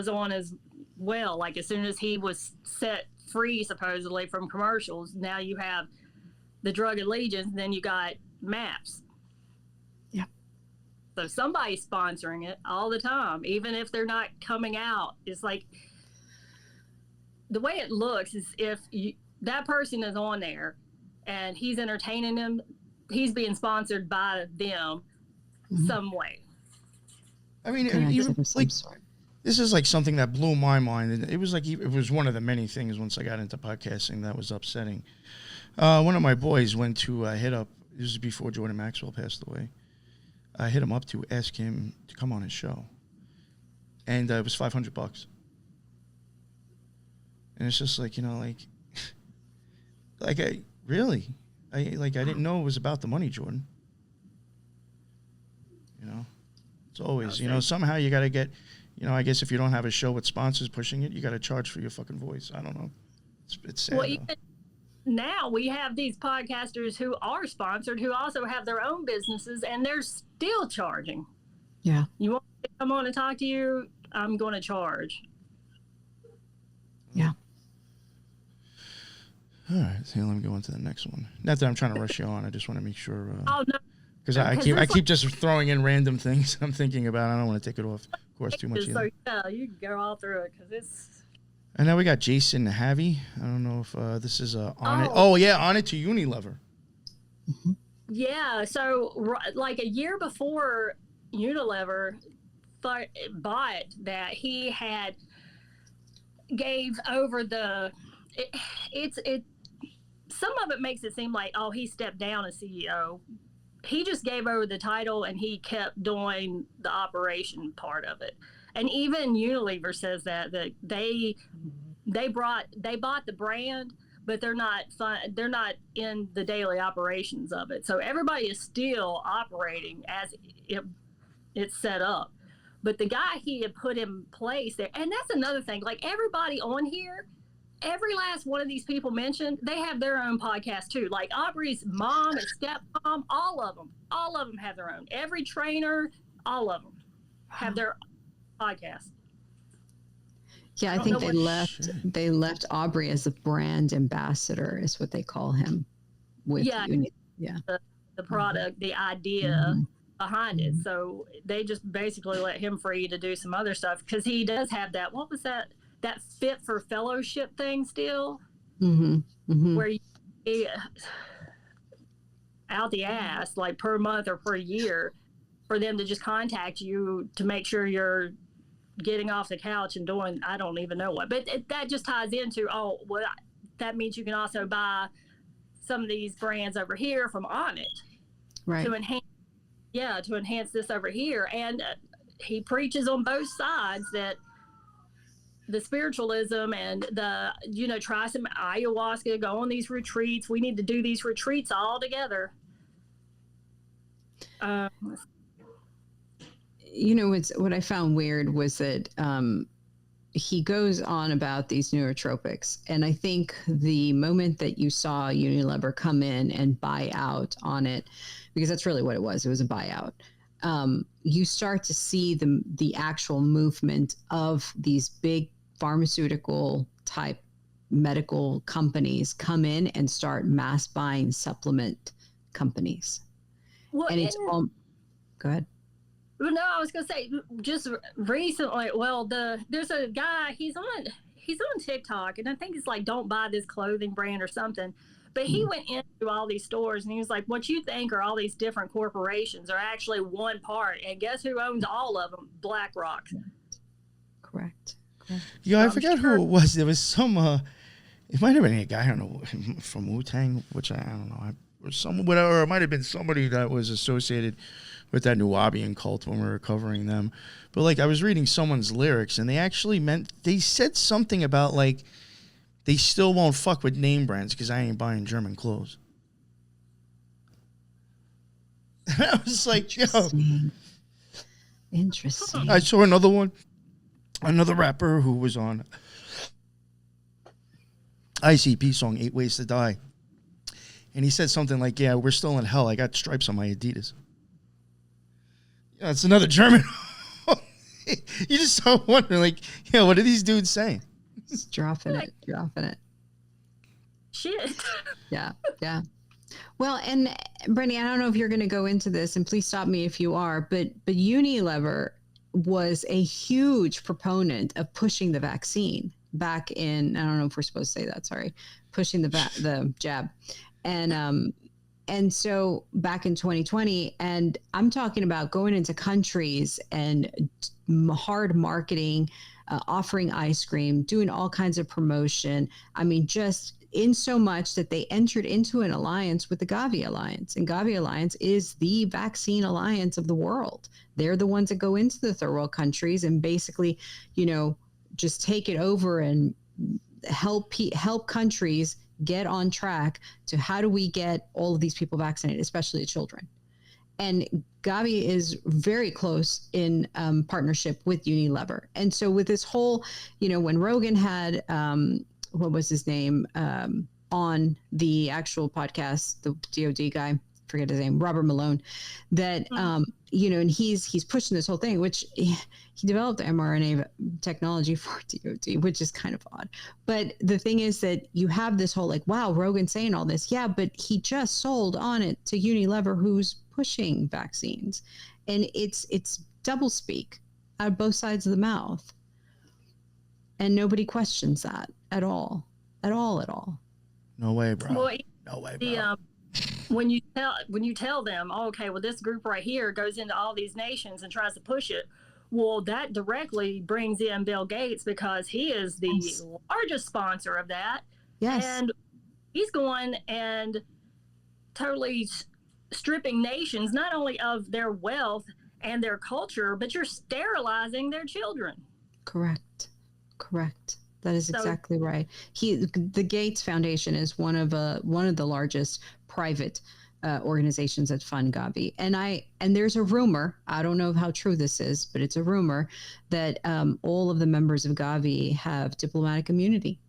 [SPEAKER 5] on as well. Like, as soon as he was set free, supposedly, from commercials, now you have the Drug Allegiance, and then you got MAPS.
[SPEAKER 4] Yeah.
[SPEAKER 5] So somebody's sponsoring it all the time, even if they're not coming out. It's like, the way it looks is if that person is on there and he's entertaining them. He's being sponsored by them some way.
[SPEAKER 3] I mean,
[SPEAKER 4] Connected of some
[SPEAKER 3] like,
[SPEAKER 4] sort.
[SPEAKER 3] this is like something that blew my mind. And it was like, it was one of the many things once I got into podcasting that was upsetting. One of my boys went to hit up, this was before Jordan Maxwell passed away. I hit him up to ask him to come on his show. And it was $500. And it's just like, like I didn't know it was about the money, Jordan. It's always, somehow you got to get, I guess if you don't have a show with sponsors pushing it, you got to charge for your fucking voice. I don't know. It's sad.
[SPEAKER 5] Well, even now we have these podcasters who are sponsored, who also have their own businesses, and they're still charging.
[SPEAKER 4] Yeah.
[SPEAKER 5] You want me to come on and talk to you? I'm going to charge.
[SPEAKER 4] Yeah.
[SPEAKER 3] All right, so let me go on to the next one. Not that I'm trying to rush you on. I just want to make sure.
[SPEAKER 5] Oh, no.
[SPEAKER 3] Because I keep just throwing in random things I'm thinking about. I don't want to take it off course too much.
[SPEAKER 5] So, yeah, you can go all through it because it's.
[SPEAKER 3] And now we got Jason Havey. I don't know if this is Onnit. Oh, yeah, Onnit to Unilever.
[SPEAKER 4] Mm-hmm.
[SPEAKER 5] Yeah, so like a year before Unilever bought that, he had gave over the. Some of it makes it seem like, oh, he stepped down as CEO. He just gave over the title and he kept doing the operation part of it. And even Unilever says that they bought the brand, but they're not in the daily operations of it. So everybody is still operating as it's set up. But the guy he had put in place there, and that's another thing, like everybody on here, every last one of these people mentioned, they have their own podcast too. Like Aubrey's mom and stepmom, all of them have their own. Every trainer, all of them have their podcast.
[SPEAKER 4] Yeah, I think they left Aubrey as a brand ambassador, is what they call him. With
[SPEAKER 5] the product, the idea behind it. So they just basically let him free to do some other stuff because he does have that. What was that fit for fellowship thing still? Where you out the ass like per month or per year for them to just contact you to make sure you're getting off the couch and doing I don't even know what. But that just ties into that means you can also buy some of these brands over here from Onnit,
[SPEAKER 4] right?
[SPEAKER 5] To enhance this over here. And he preaches on both sides that the spiritualism and the try some ayahuasca, go on these retreats. We need to do these retreats all together.
[SPEAKER 4] What I found weird was that he goes on about these neurotropics, and I think the moment that you saw Unilever come in and buy out Onnit, because that's really what it was a buyout, you start to see the actual movement of these big pharmaceutical type medical companies come in and start mass buying supplement companies.
[SPEAKER 5] Well,
[SPEAKER 4] and it's all go ahead.
[SPEAKER 5] No, I was gonna say just recently. Well, there's a guy. He's on TikTok, and I think it's like "Don't buy this clothing brand" or something. But he went into all these stores, and he was like, "What you think are all these different corporations are actually one part, and guess who owns all of them? BlackRock."
[SPEAKER 4] Correct.
[SPEAKER 3] Yeah, I forgot who it was. There was some. It might have been a guy, I don't know, from Wu-Tang, which I don't know, or it might have been somebody that was associated with that Nubian cult when we were covering them. But like I was reading someone's lyrics, and they said something about like they still won't fuck with name brands because I ain't buying German clothes. And I was like,
[SPEAKER 4] Interesting.
[SPEAKER 3] I saw another rapper who was on ICP song 8 Ways to Die. And he said something like, yeah, we're still in hell. I got stripes on my Adidas. Yeah, it's another German. You just start wondering, like, what are these dudes saying?
[SPEAKER 4] Just dropping it.
[SPEAKER 5] Shit.
[SPEAKER 4] Yeah. Well, and Brittany, I don't know if you're going to go into this, and please stop me if you are, but Unilever was a huge proponent of pushing the vaccine back in, I don't know if we're supposed to say that, sorry, pushing the jab. And so back in 2020, and I'm talking about going into countries and hard marketing, offering ice cream, doing all kinds of promotion. I mean, just in so much that they entered into an alliance with the Gavi Alliance. And Gavi Alliance is the vaccine alliance of the world. They're the ones that go into the third world countries and basically, just take it over and help countries get on track to how do we get all of these people vaccinated, especially the children. And Gavi is very close in partnership with Unilever. And so with this whole, when Rogan had, what was his name, on the actual podcast, the DOD guy, forget his name, Robert Malone, that, and he's pushing this whole thing, which he developed the mRNA technology for DOD, which is kind of odd. But the thing is that you have this whole wow, Rogan saying all this. Yeah, but he just sold Onnit to Unilever, who's pushing vaccines. And it's double speak out of both sides of the mouth. And nobody questions that at all. At all.
[SPEAKER 3] No way, bro.
[SPEAKER 5] Well,
[SPEAKER 3] No way, bro.
[SPEAKER 5] When you tell them, okay, well, this group right here goes into all these nations and tries to push it, well, that directly brings in Bill Gates because he is the largest sponsor of that.
[SPEAKER 4] Yes.
[SPEAKER 5] And he's going and totally stripping nations not only of their wealth and their culture, but you're sterilizing their children.
[SPEAKER 4] Correct. That is exactly right. The Gates Foundation is one of the largest private organizations that fund Gavi. And there's a rumor, I don't know how true this is, but it's a rumor that all of the members of Gavi have diplomatic immunity.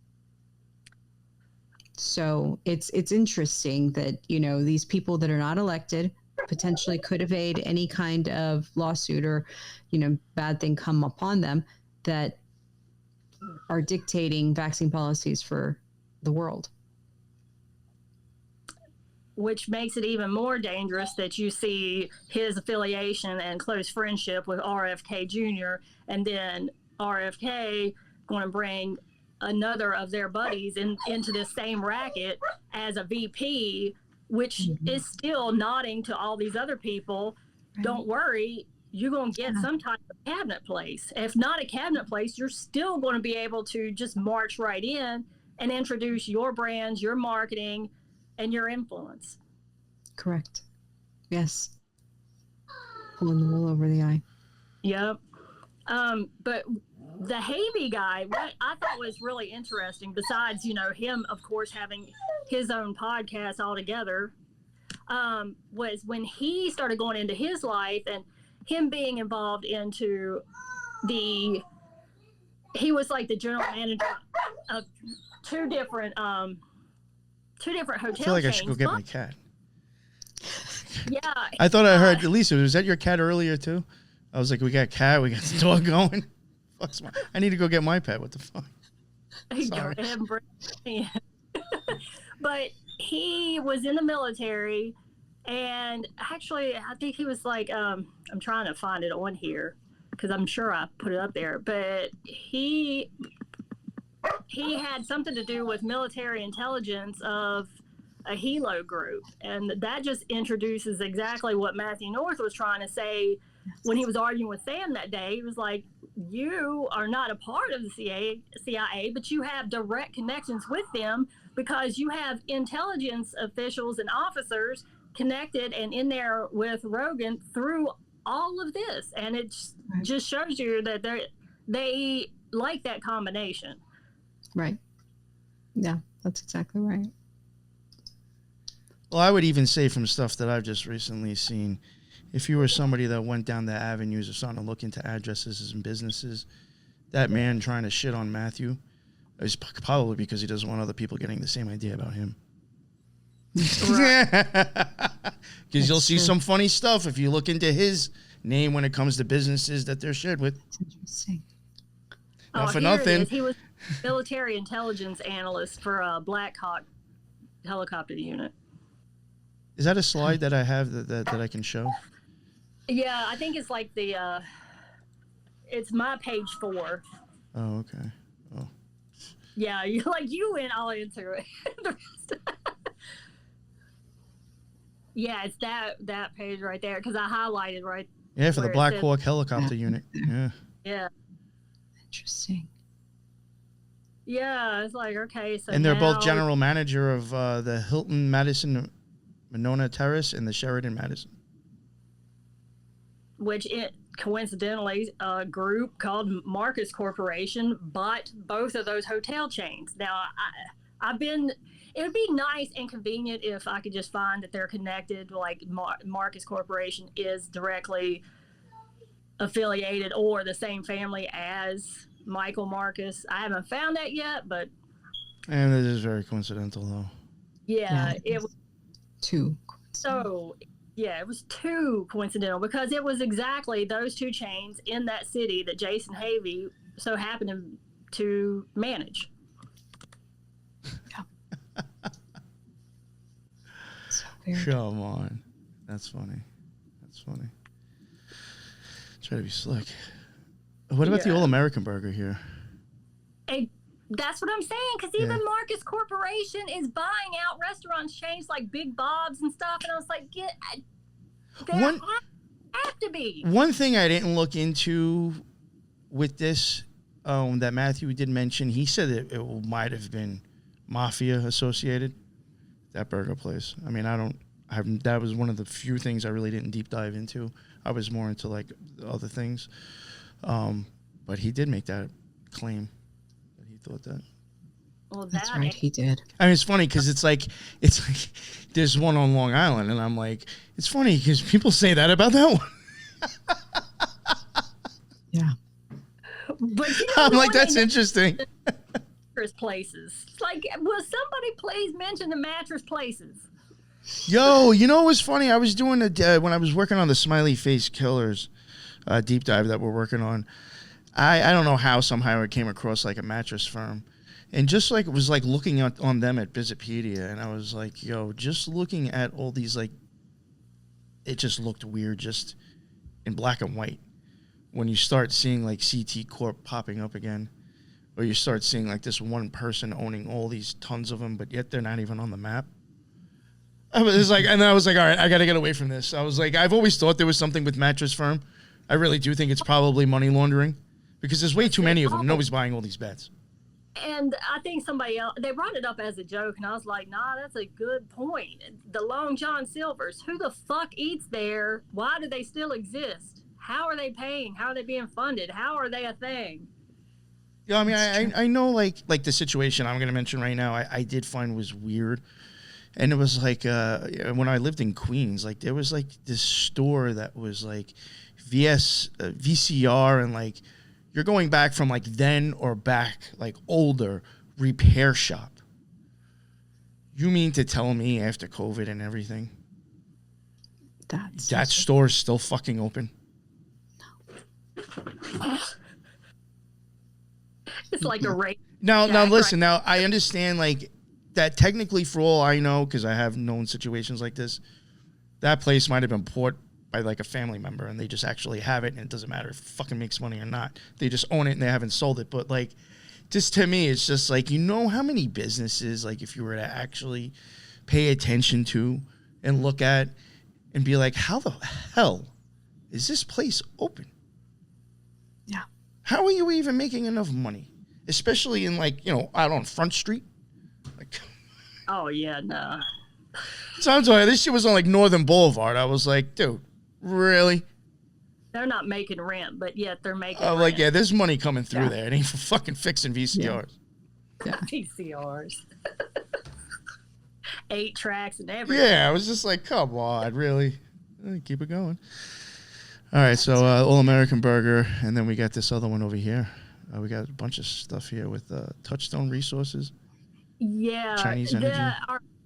[SPEAKER 4] So it's interesting that, these people that are not elected potentially could evade any kind of lawsuit or, bad thing come upon them, that are dictating vaccine policies for the world.
[SPEAKER 5] Which makes it even more dangerous that you see his affiliation and close friendship with RFK Jr. and then RFK going to bring another of their buddies into this same racket as a VP, which is still nodding to all these other people. Right. Don't worry, you're going to get some type of cabinet place. If not a cabinet place, you're still going to be able to just march right in and introduce your brands, your marketing, and your influence.
[SPEAKER 4] Correct. Yes. Pulling the wool over the eye.
[SPEAKER 5] Yep. But the Havey guy, what I thought was really interesting, besides, him, of course, having his own podcast altogether, was when he started going into his life and him being involved into he was like the general manager of two different hotel
[SPEAKER 3] I feel like
[SPEAKER 5] chains.
[SPEAKER 3] I should go get my cat.
[SPEAKER 5] Yeah.
[SPEAKER 3] I thought I heard, Lisa, was that your cat earlier too? I was like, we got a cat, we got the dog going. I need to go get my pet. What the fuck? Sorry.
[SPEAKER 5] But he was in the military, and actually, I think he was like, I'm trying to find it on here because I'm sure I put it up there, but he had something to do with military intelligence of a helo group, and that just introduces exactly what Matthew North was trying to say when he was arguing with Sam that day. He was like, you are not a part of the CIA, but you have direct connections with them because you have intelligence officials and officers connected and in there with Rogan through all of this. And it just shows you that they like that combination.
[SPEAKER 4] Right. Yeah, that's exactly right.
[SPEAKER 3] Well, I would even say from stuff that I've just recently seen, if you were somebody that went down the avenues of starting to look into addresses and businesses, that man trying to shit on Matthew is probably because he doesn't want other people getting the same idea about him. Because you'll see some funny stuff if you look into his name when it comes to businesses that they're shared with.
[SPEAKER 4] That's interesting.
[SPEAKER 3] Not for nothing.
[SPEAKER 5] He was military intelligence analyst for a Black Hawk helicopter unit.
[SPEAKER 3] Is that a slide that I have that I can show?
[SPEAKER 5] Yeah, I think it's like it's my page 4.
[SPEAKER 3] Oh, okay. Oh.
[SPEAKER 5] Yeah, you went all into it. Yeah, it's that page right there because I highlighted right.
[SPEAKER 3] Yeah, for the
[SPEAKER 5] where it
[SPEAKER 3] Black
[SPEAKER 5] says-
[SPEAKER 3] Hawk helicopter unit. Yeah.
[SPEAKER 5] Yeah,
[SPEAKER 4] Interesting.
[SPEAKER 5] yeah. It's like okay, so
[SPEAKER 3] And they're both
[SPEAKER 5] now-
[SPEAKER 3] general manager of the Hilton Madison Monona Terrace and the Sheraton Madison.
[SPEAKER 5] which it coincidentally a group called Marcus Corporation bought both of those hotel chains. Now I've been. It would be nice and convenient if I could just find that they're connected. Like Marcus Corporation is directly affiliated or the same family as Michael Marcus. I haven't found that yet, but
[SPEAKER 3] And it is very coincidental, though.
[SPEAKER 5] yeah, it was
[SPEAKER 4] Two.
[SPEAKER 5] so. Yeah, it was too coincidental because it was exactly those two chains in that city that Jason Havey so happened to manage.
[SPEAKER 4] So weird.
[SPEAKER 3] Come on. That's funny. That's funny. Try to be slick. What about the
[SPEAKER 5] Yeah.
[SPEAKER 3] All American Burger here?
[SPEAKER 5] That's what I'm saying, because even Marcus Corporation is buying out restaurant chains like Big Bob's and stuff, and I was like,
[SPEAKER 3] One-
[SPEAKER 5] have to be.
[SPEAKER 3] One thing I didn't look into with this that Matthew did mention, he said that it might have been mafia associated, that burger place. I mean, that was one of the few things I really didn't deep dive into. I was more into like other things. But he did make that claim that he thought that.
[SPEAKER 5] Well,
[SPEAKER 4] That's
[SPEAKER 5] that
[SPEAKER 4] right. He did.
[SPEAKER 3] I mean, it's funny because it's like there's one on Long Island, and I'm like, it's funny because people say that about that one.
[SPEAKER 4] Yeah.
[SPEAKER 5] But you know,
[SPEAKER 3] I'm
[SPEAKER 5] the
[SPEAKER 3] like,
[SPEAKER 5] one
[SPEAKER 3] that's
[SPEAKER 5] they
[SPEAKER 3] interesting.
[SPEAKER 5] mattress places. It's like, will somebody please mention the mattress places?
[SPEAKER 3] Yo, you know what was funny? I was doing when I was working on the Smiley Face Killers deep dive that we're working on. I don't know how somehow I came across like a mattress firm, and just like it was like looking on them at Visipedia, and I was like, yo, just looking at all these like, it just looked weird, just in black and white. When you start seeing like CT Corp popping up again, or you start seeing like this one person owning all these tons of them, but yet they're not even on the map. I was like, and I was like, all right, I got to get away from this. I was like, I've always thought there was something with mattress firm. I really do think it's probably money laundering because there's way too many of them. Nobody's buying all these bets.
[SPEAKER 5] And I think somebody else, they brought it up as a joke, and I was like, nah, that's a good point. The Long John Silvers, who the fuck eats there? Why do they still exist? How are they paying? How are they being funded? How are they a thing?
[SPEAKER 3] Yeah, I mean, I know like the situation I'm going to mention right now, I did find was weird. And it was like when I lived in Queens, like there was like this store that was like VCR and like you're going back from like then or back like older repair shop. You mean to tell me after COVID and everything that store's still fucking open?
[SPEAKER 5] It's like a rate.
[SPEAKER 3] Now listen. Now I understand like that technically, for all I know, because I have known situations like this, that place might have been bought by like a family member, and they just actually have it, and it doesn't matter if it fucking makes money or not. They just own it and they haven't sold it. But like, just to me, it's just like, you know how many businesses, like if you were to actually pay attention to and look at and be like, how the hell is this place open?
[SPEAKER 4] Yeah.
[SPEAKER 3] How are you even making enough money? Especially in like, out on Front Street. Like,
[SPEAKER 5] Oh, yeah, no.
[SPEAKER 3] so I'm sorry, this shit was on like Northern Boulevard. I was like, dude, really?
[SPEAKER 5] They're not making rent, but yet they're making
[SPEAKER 3] I'm
[SPEAKER 5] rent.
[SPEAKER 3] like, yeah, there's money coming through there. It ain't for fucking fixing VCRs.
[SPEAKER 5] VCRs. 8 tracks and everything.
[SPEAKER 3] Yeah, I was just like, come on, really? Keep it going. All right, so All American Burger, and then we got this other one over here. We got a bunch of stuff here with Touchstone Resources.
[SPEAKER 5] Yeah.
[SPEAKER 3] Chinese energy.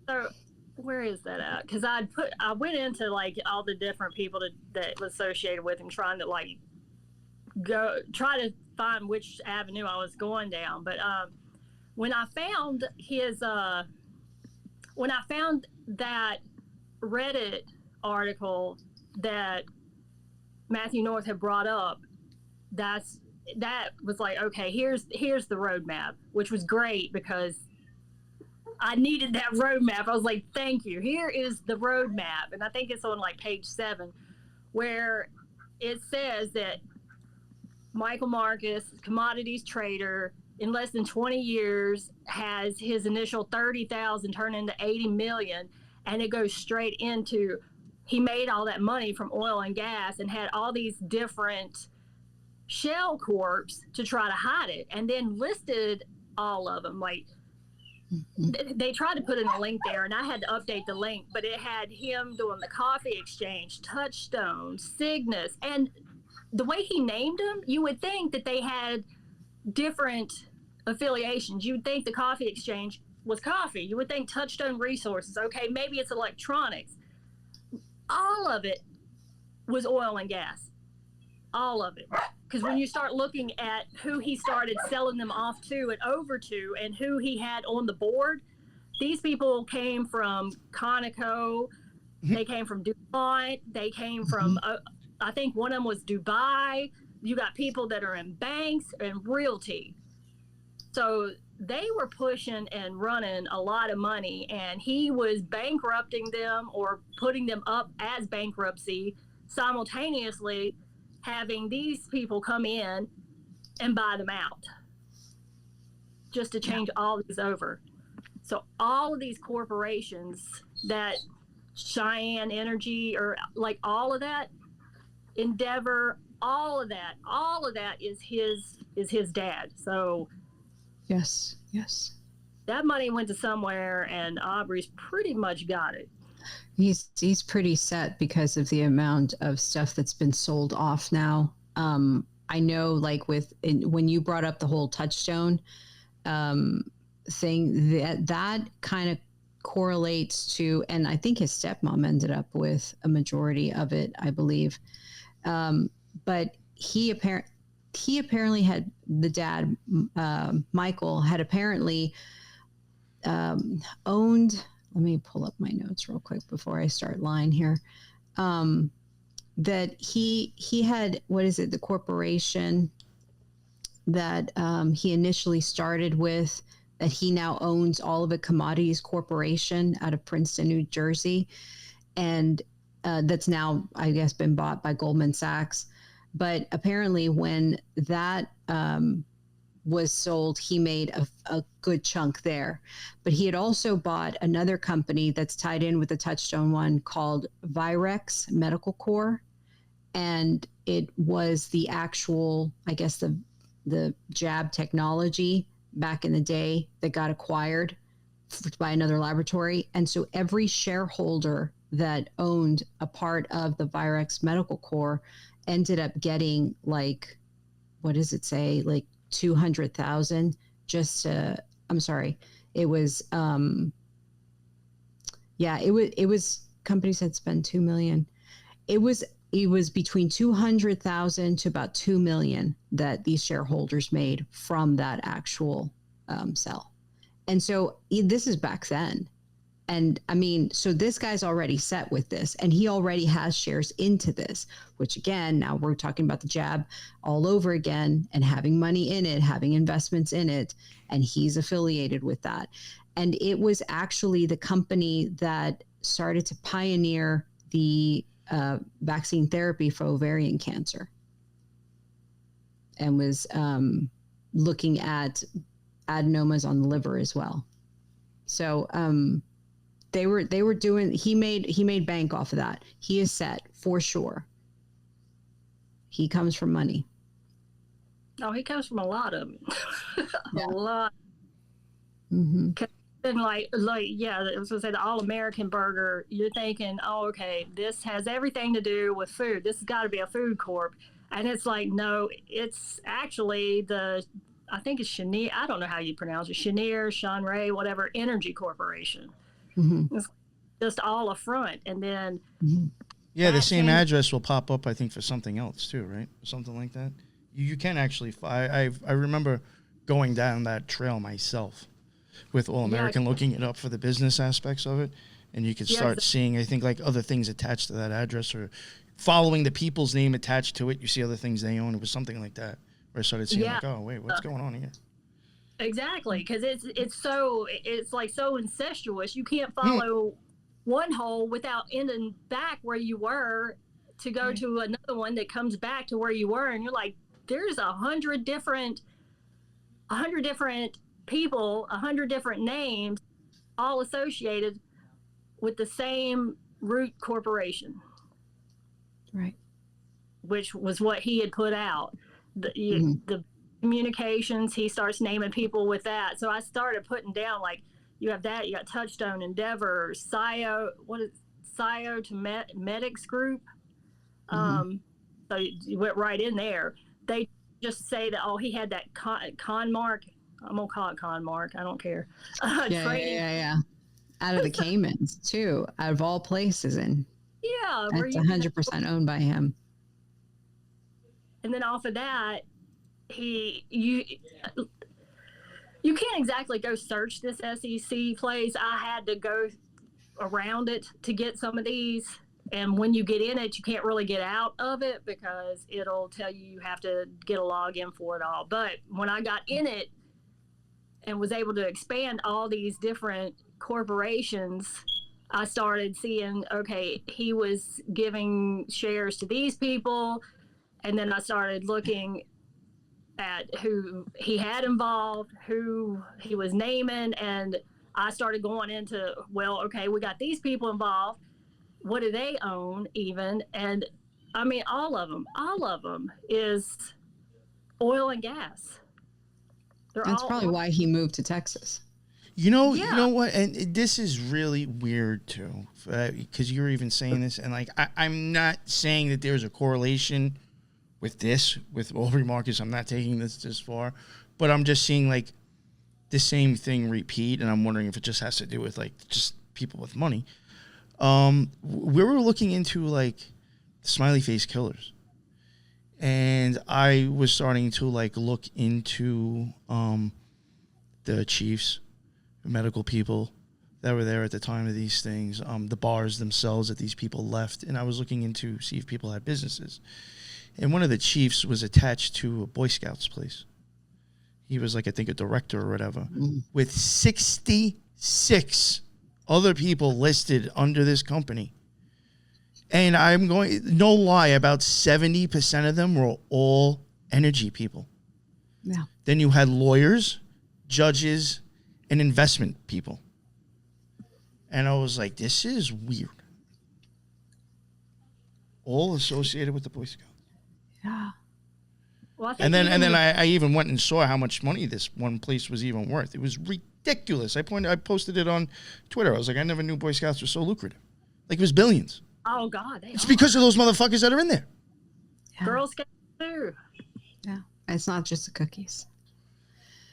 [SPEAKER 5] So where is that at? Because I went into like all the different people that was associated with him, trying to like try to find which avenue I was going down. But when I found that Reddit article that Matthew North had brought up, that was like, okay, here's the roadmap, which was great because I needed that roadmap. I was like, thank you. Here is the roadmap. And I think it's on like page 7, where it says that Michael Marcus, commodities trader, in less than 20 years has his initial 30,000 turn into 80 million. And it goes straight into, he made all that money from oil and gas and had all these different shell corps to try to hide it, and then listed all of them. Like, they tried to put in a link there, and I had to update the link, but it had him doing the coffee exchange, Touchstone, Cygnus, and the way he named them, you would think that they had different affiliations. You would think the coffee exchange was coffee. You would think Touchstone Resources, okay, maybe it's electronics. All of it was oil and gas. All of it. Because when you start looking at who he started selling them off to and over to and who he had on the board, these people came from Conoco, they came from DuPont, they came from, I think one of them was Dubai. You got people that are in banks and realty. So they were pushing and running a lot of money, and he was bankrupting them or putting them up as bankruptcy, simultaneously having these people come in and buy them out just to change all these over. So all of these corporations, that Cheyenne Energy, or like all of that, Endeavor, all of that is his dad. So
[SPEAKER 4] Yes.
[SPEAKER 5] that money went to somewhere, and Aubrey's pretty much got it.
[SPEAKER 4] He's pretty set because of the amount of stuff that's been sold off now. I know, like when you brought up the whole Touchstone thing, that kind of correlates to, and I think his stepmom ended up with a majority of it, I believe. But he apparently had, the dad, Michael, had apparently owned. Let me pull up my notes real quick before I start lying here. That he had, what is it, the corporation that he initially started with, that he now owns all of it, Commodities Corporation out of Princeton, New Jersey. And that's now, I guess, been bought by Goldman Sachs. But apparently when that was sold, he made a good chunk there. But he had also bought another company that's tied in with the Touchstone one called Virex Medical Corps. And it was the actual, I guess, the jab technology back in the day that got acquired by another laboratory. And so every shareholder that owned a part of the Virex Medical Corps ended up getting, like, what does it say? Like 200,000 just to, I'm sorry. It was, it was companies had spent 2 million. It was between 200,000 to about 2 million that these shareholders made from that actual sell. And so this is back then. And I mean, so this guy's already set with this, and he already has shares into this, which again, now we're talking about the jab all over again, and having money in it, having investments in it, and he's affiliated with that. And it was actually the company that started to pioneer the vaccine therapy for ovarian cancer, and was looking at adenomas on the liver as well. So they were doing, he made bank off of that. He is set for sure. He comes from money.
[SPEAKER 5] Oh, he comes from a lot of it.
[SPEAKER 4] Yeah.
[SPEAKER 5] A lot.
[SPEAKER 4] Mm-hmm.
[SPEAKER 5] And like yeah, I was gonna say the All-American burger. You're thinking, oh, okay, this has everything to do with food. This has got to be a food corp, and it's like, no, it's actually I think it's Cheniere. I don't know how you pronounce it. Cheniere, Shanray, whatever, Energy Corporation.
[SPEAKER 4] Mm-hmm.
[SPEAKER 5] It's just all a front, and then
[SPEAKER 3] yeah, the same address will pop up, I think, for something else too, right? Something like that. You can actually. I remember going down that trail myself with All American, looking it up for the business aspects of it, and you could start seeing, I think, like other things attached to that address, or following the people's name attached to it. You see other things they own. It was something like that, where I started seeing like, oh wait, what's going on here?
[SPEAKER 5] Exactly, because it's like so incestuous. You can't follow one hole without ending back where you were to go to another one that comes back to where you were, and you're like, there's 100 different people, 100 different names, all associated with the same root corporation,
[SPEAKER 4] Right.
[SPEAKER 5] which was what he had put out. The communications, he starts naming people with that. So I started putting down, like, you have that, you got Touchstone, Endeavor, Scio to Medics Group. So you went right in there. They just say that, oh, he had that con mark. I'm gonna call it con mark. I don't care.
[SPEAKER 4] Yeah. Out of the Caymans too, out of all places, and that's 100% owned by him.
[SPEAKER 5] And then off of that, you can't exactly go search this SEC place. I had to go around it to get some of these. And when you get in it, you can't really get out of it because it'll tell you have to get a login for it all. But when I got in it and was able to expand all these different corporations, I started seeing, okay, he was giving shares to these people. And then I started looking at who he had involved, who he was naming. And I started going into, well, okay, we got these people involved. What do they own even? And I mean, all of them is oil and gas.
[SPEAKER 4] That's probably why he moved to Texas.
[SPEAKER 3] You know what? And this is really weird too, because you're even saying this, and like I'm not saying that there's a correlation with Aubrey Marcus. I'm not taking this far, but I'm just seeing like the same thing repeat, and I'm wondering if it just has to do with like just people with money. We were looking into like smiley face killers, and I was starting to like look into the chiefs, medical people that were there at the time of these things, the bars themselves that these people left, and I was looking into see if people had businesses. And one of the chiefs was attached to a Boy Scouts place. He was like, I think, a director or whatever, with 66 other people listed under this company. And I'm going, no lie, about 70% of them were all energy people.
[SPEAKER 4] Yeah.
[SPEAKER 3] Then you had lawyers, judges, and investment people. And I was like, this is weird. All associated with the Boy Scouts.
[SPEAKER 4] Yeah.
[SPEAKER 5] Well,
[SPEAKER 3] and then I even went and saw how much money this one place was even worth. It was ridiculous. I posted it on Twitter. I was like, I never knew Boy Scouts were so lucrative. Like, it was billions.
[SPEAKER 5] Oh God,
[SPEAKER 3] it's because of those motherfuckers that are in there.
[SPEAKER 4] Yeah.
[SPEAKER 5] Girl Scouts too.
[SPEAKER 4] Yeah, it's not just the cookies.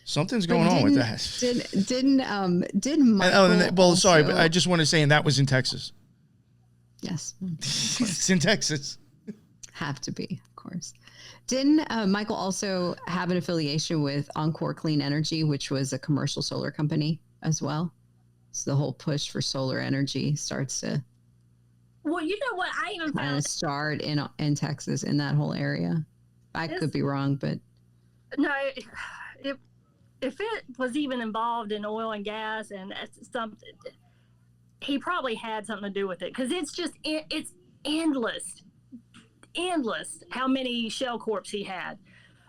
[SPEAKER 3] Something's going on with that.
[SPEAKER 4] Didn't Michael?
[SPEAKER 3] Sorry, but I just want to say, and that was in Texas.
[SPEAKER 4] Yes,
[SPEAKER 3] it's in Texas.
[SPEAKER 4] Have to be, of course. Didn't Michael also have an affiliation with Encore Clean Energy, which was a commercial solar company as well? So the whole push for solar energy starts to.
[SPEAKER 5] Well, you know what? I even
[SPEAKER 4] kind of start in Texas, in that whole area. I could be wrong, but
[SPEAKER 5] no. If it was even involved in oil and gas and something, he probably had something to do with it, because it's endless how many shell corps he had.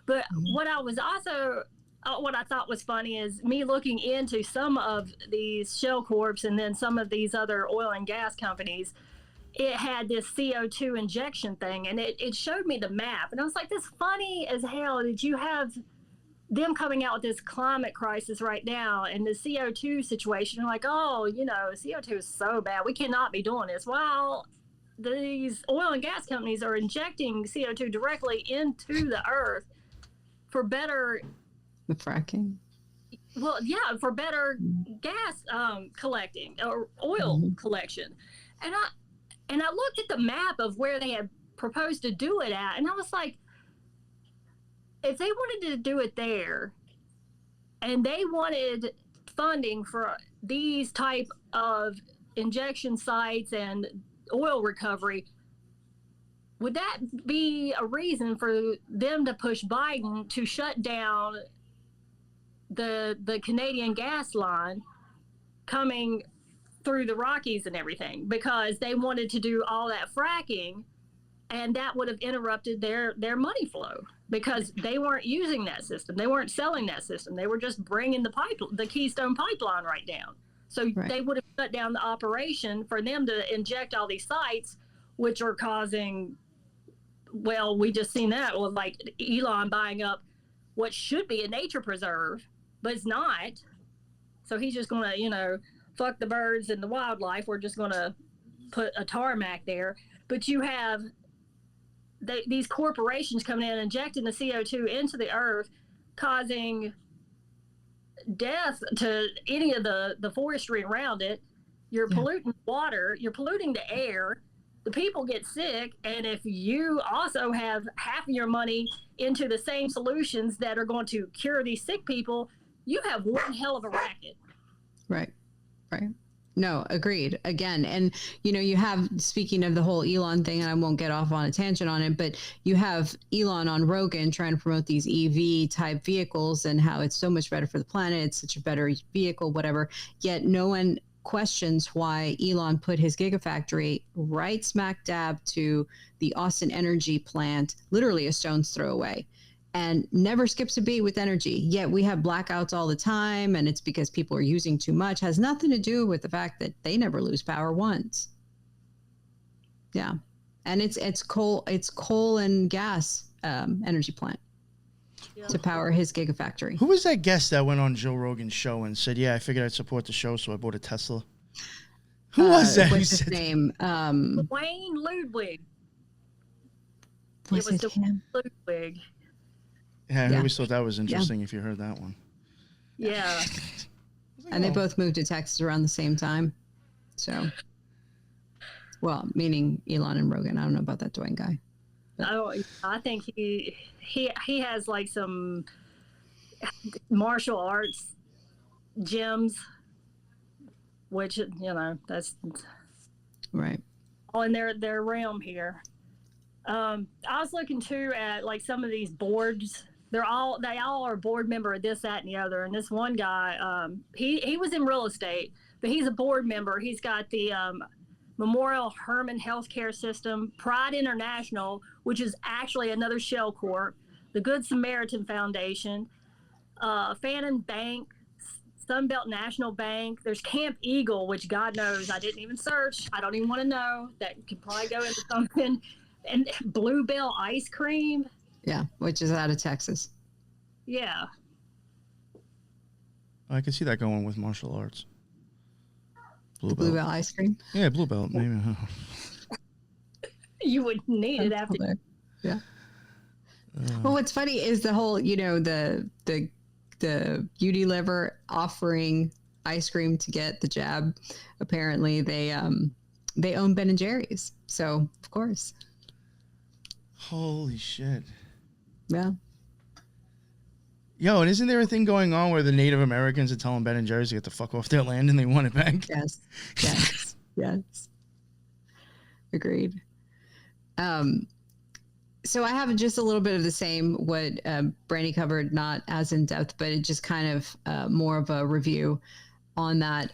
[SPEAKER 5] But what I thought was funny is me looking into some of these shell corps and then some of these other oil and gas companies. It had this CO2 injection thing, and it showed me the map, and I was like, this funny as hell. Did you have them coming out with this climate crisis right now and the CO2 situation? Like, oh, CO2 is so bad, we cannot be doing this. Well, these oil and gas companies are injecting CO2 directly into the earth for better.
[SPEAKER 4] The fracking.
[SPEAKER 5] Well, yeah, for better gas collecting or oil collection. And I looked at the map of where they had proposed to do it at, and I was like, if they wanted to do it there and they wanted funding for these type of injection sites and oil recovery, would that be a reason for them to push Biden to shut down the Canadian gas line coming through the Rockies and everything, because they wanted to do all that fracking, and that would have interrupted their money flow, because they weren't using that system. They weren't selling that system. They were just bringing the Keystone pipeline right down. So they would have shut down the operation for them to inject all these sites, which are causing, well, we just seen that with like Elon buying up what should be a nature preserve, but it's not. So he's just going to, you know, fuck the birds and the wildlife. We're just going to put a tarmac there. But you have these corporations coming in, injecting the CO2 into the earth, causing death to any of the forestry around it. You're polluting water, you're polluting the air, the people get sick, and if you also have half of your money into the same solutions that are going to cure these sick people, you have one hell of a racket.
[SPEAKER 4] Right. No, agreed. Again, and you know, you have, speaking of the whole Elon thing, and I won't get off on a tangent on it, but you have Elon on Rogan trying to promote these EV type vehicles and how it's so much better for the planet, it's such a better vehicle, whatever. Yet no one questions why Elon put his gigafactory right smack dab to the Austin energy plant, literally a stone's throw away, and never skips a beat with energy. Yet we have blackouts all the time, and it's because people are using too much. Has nothing to do with the fact that they never lose power once. Yeah, and it's coal and gas energy plant to power his gigafactory.
[SPEAKER 3] Who was that guest that went on Joe Rogan's show and said, "Yeah, I figured I'd support the show, so I bought a Tesla"? Who was that?
[SPEAKER 4] What's his name?
[SPEAKER 5] Wayne Ludwig.
[SPEAKER 4] Was it him?
[SPEAKER 5] Ludwig.
[SPEAKER 3] Yeah, I always thought that was interesting if you heard that one.
[SPEAKER 5] Yeah.
[SPEAKER 4] And they both moved to Texas around the same time. So, well, meaning Elon and Rogan. I don't know about that Dwayne guy.
[SPEAKER 5] Oh, I think he has like some martial arts gyms, which, you know, that's
[SPEAKER 4] right.
[SPEAKER 5] all in their realm here. I was looking too at like some of these boards. They all are board member of this, that, and the other. And this one guy, he was in real estate, but he's a board member. He's got the Memorial Hermann Healthcare System, Pride International, which is actually another shell corp, the Good Samaritan Foundation, Fannin Bank, Sunbelt National Bank. There's Camp Eagle, which God knows I didn't even search. I don't even want to know. That could probably go into something. And Bluebell Ice Cream.
[SPEAKER 4] Yeah, which is out of Texas.
[SPEAKER 5] Yeah.
[SPEAKER 3] I can see that going with martial arts.
[SPEAKER 4] Bluebell ice cream?
[SPEAKER 3] Yeah, Bluebell. Maybe.
[SPEAKER 5] You would need it after.
[SPEAKER 4] Yeah. Well, what's funny is the whole, you know, the Unilever offering ice cream to get the jab. Apparently, they own Ben and Jerry's, so of course.
[SPEAKER 3] Holy shit.
[SPEAKER 4] Yeah.
[SPEAKER 3] Yo, and isn't there a thing going on where the Native Americans are telling Ben and Jerry's to get the fuck off their land and they want it back?
[SPEAKER 4] Yes. Yes. Agreed. So I have just a little bit of the same, what Brandy covered, not as in depth, but it just kind of more of a review on that.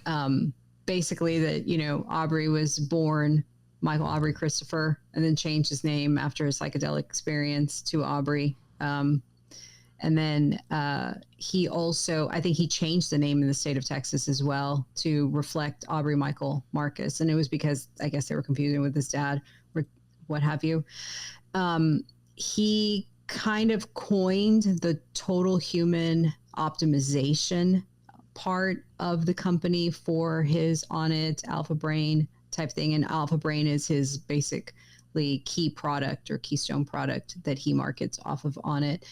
[SPEAKER 4] Basically that, you know, Aubrey was born Michael Aubrey Christopher, and then changed his name after his psychedelic experience to Aubrey. And then he also, I think he changed the name in the state of Texas as well to reflect Aubrey Michael Marcus. And it was because I guess they were confusing with his dad or what have you. He kind of coined the total human optimization part of the company for his Onnit Alpha Brain type thing. And Alpha Brain is his basically key product or keystone product that he markets off of Onnit.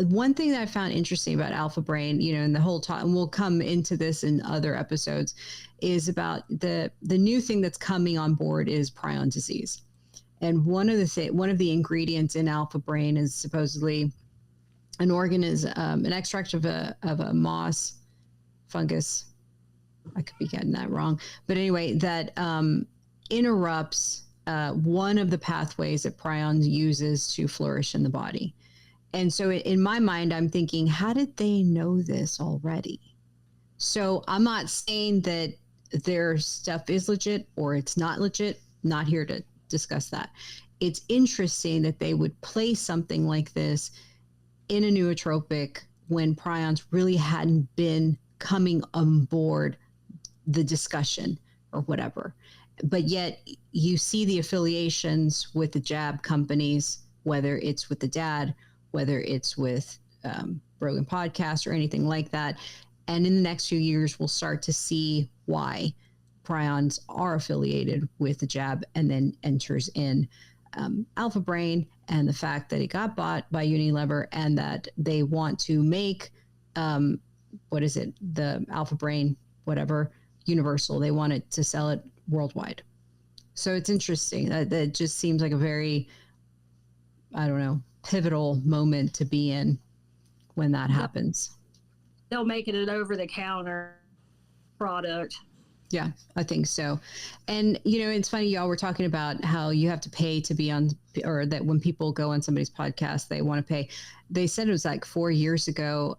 [SPEAKER 4] One thing that I found interesting about Alpha Brain, you know, and the whole time, and we'll come into this in other episodes, is about the new thing that's coming on board is prion disease. And one of the ingredients in Alpha Brain is supposedly an organism, an extract of a moss fungus. I could be getting that wrong, but anyway, that interrupts one of the pathways that prion uses to flourish in the body. And so in my mind, I'm thinking, how did they know this already? So I'm not saying that their stuff is legit or it's not legit. Not here to discuss that. It's interesting that they would place something like this in a nootropic when prions really hadn't been coming on board the discussion or whatever. But yet you see the affiliations with the jab companies, whether it's with the dad, whether it's with Rogan podcast or anything like that. And in the next few years, we'll start to see why prions are affiliated with the jab, and then enters in Alpha Brain, and the fact that it got bought by Unilever, and that they want to make, the Alpha Brain, whatever, Universal. They wanted to sell it worldwide. So it's interesting. That just seems like a very, I don't know, pivotal moment to be in when that happens.
[SPEAKER 5] They'll make it an over-the-counter product.
[SPEAKER 4] Yeah, I think so. And, you know, it's funny, y'all were talking about how you have to pay to be on, or that when people go on somebody's podcast, they want to pay. They said it was like 4 years ago,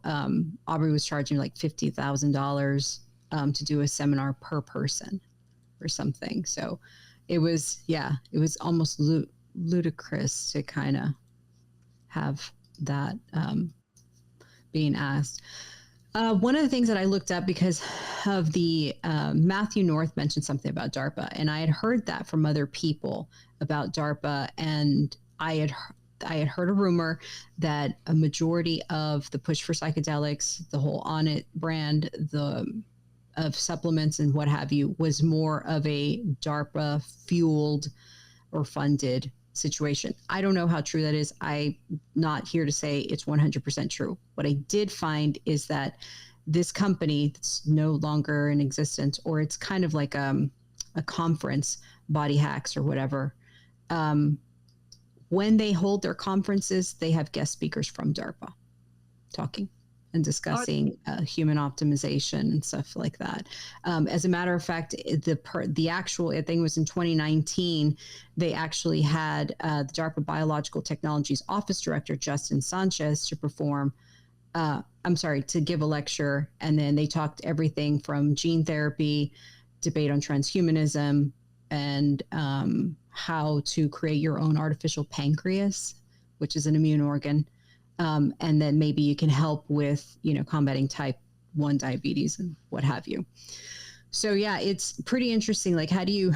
[SPEAKER 4] Aubrey was charging like $50,000 to do a seminar per person or something. So it was almost ludicrous to kind of have that being asked. One of the things that I looked up because of the Matthew North mentioned something about DARPA, and I had heard that from other people about DARPA, and I had heard a rumor that a majority of the push for psychedelics, the whole Onnit brand, of supplements and what have you, was more of a DARPA fueled or funded situation. I don't know how true that is. I'm not here to say it's 100% true. What I did find is that this company that's no longer in existence, or it's kind of like a conference, Body Hacks or whatever, when they hold their conferences, they have guest speakers from DARPA talking and discussing human optimization and stuff like that. As a matter of fact, the actual, I think it was in 2019, they actually had the DARPA Biological Technologies Office Director, Justin Sanchez, to give a lecture. And then they talked everything from gene therapy, debate on transhumanism, and how to create your own artificial pancreas, which is an immune organ. And then maybe you can help with, combating type 1 diabetes and what have you. So yeah, it's pretty interesting. Like, how do you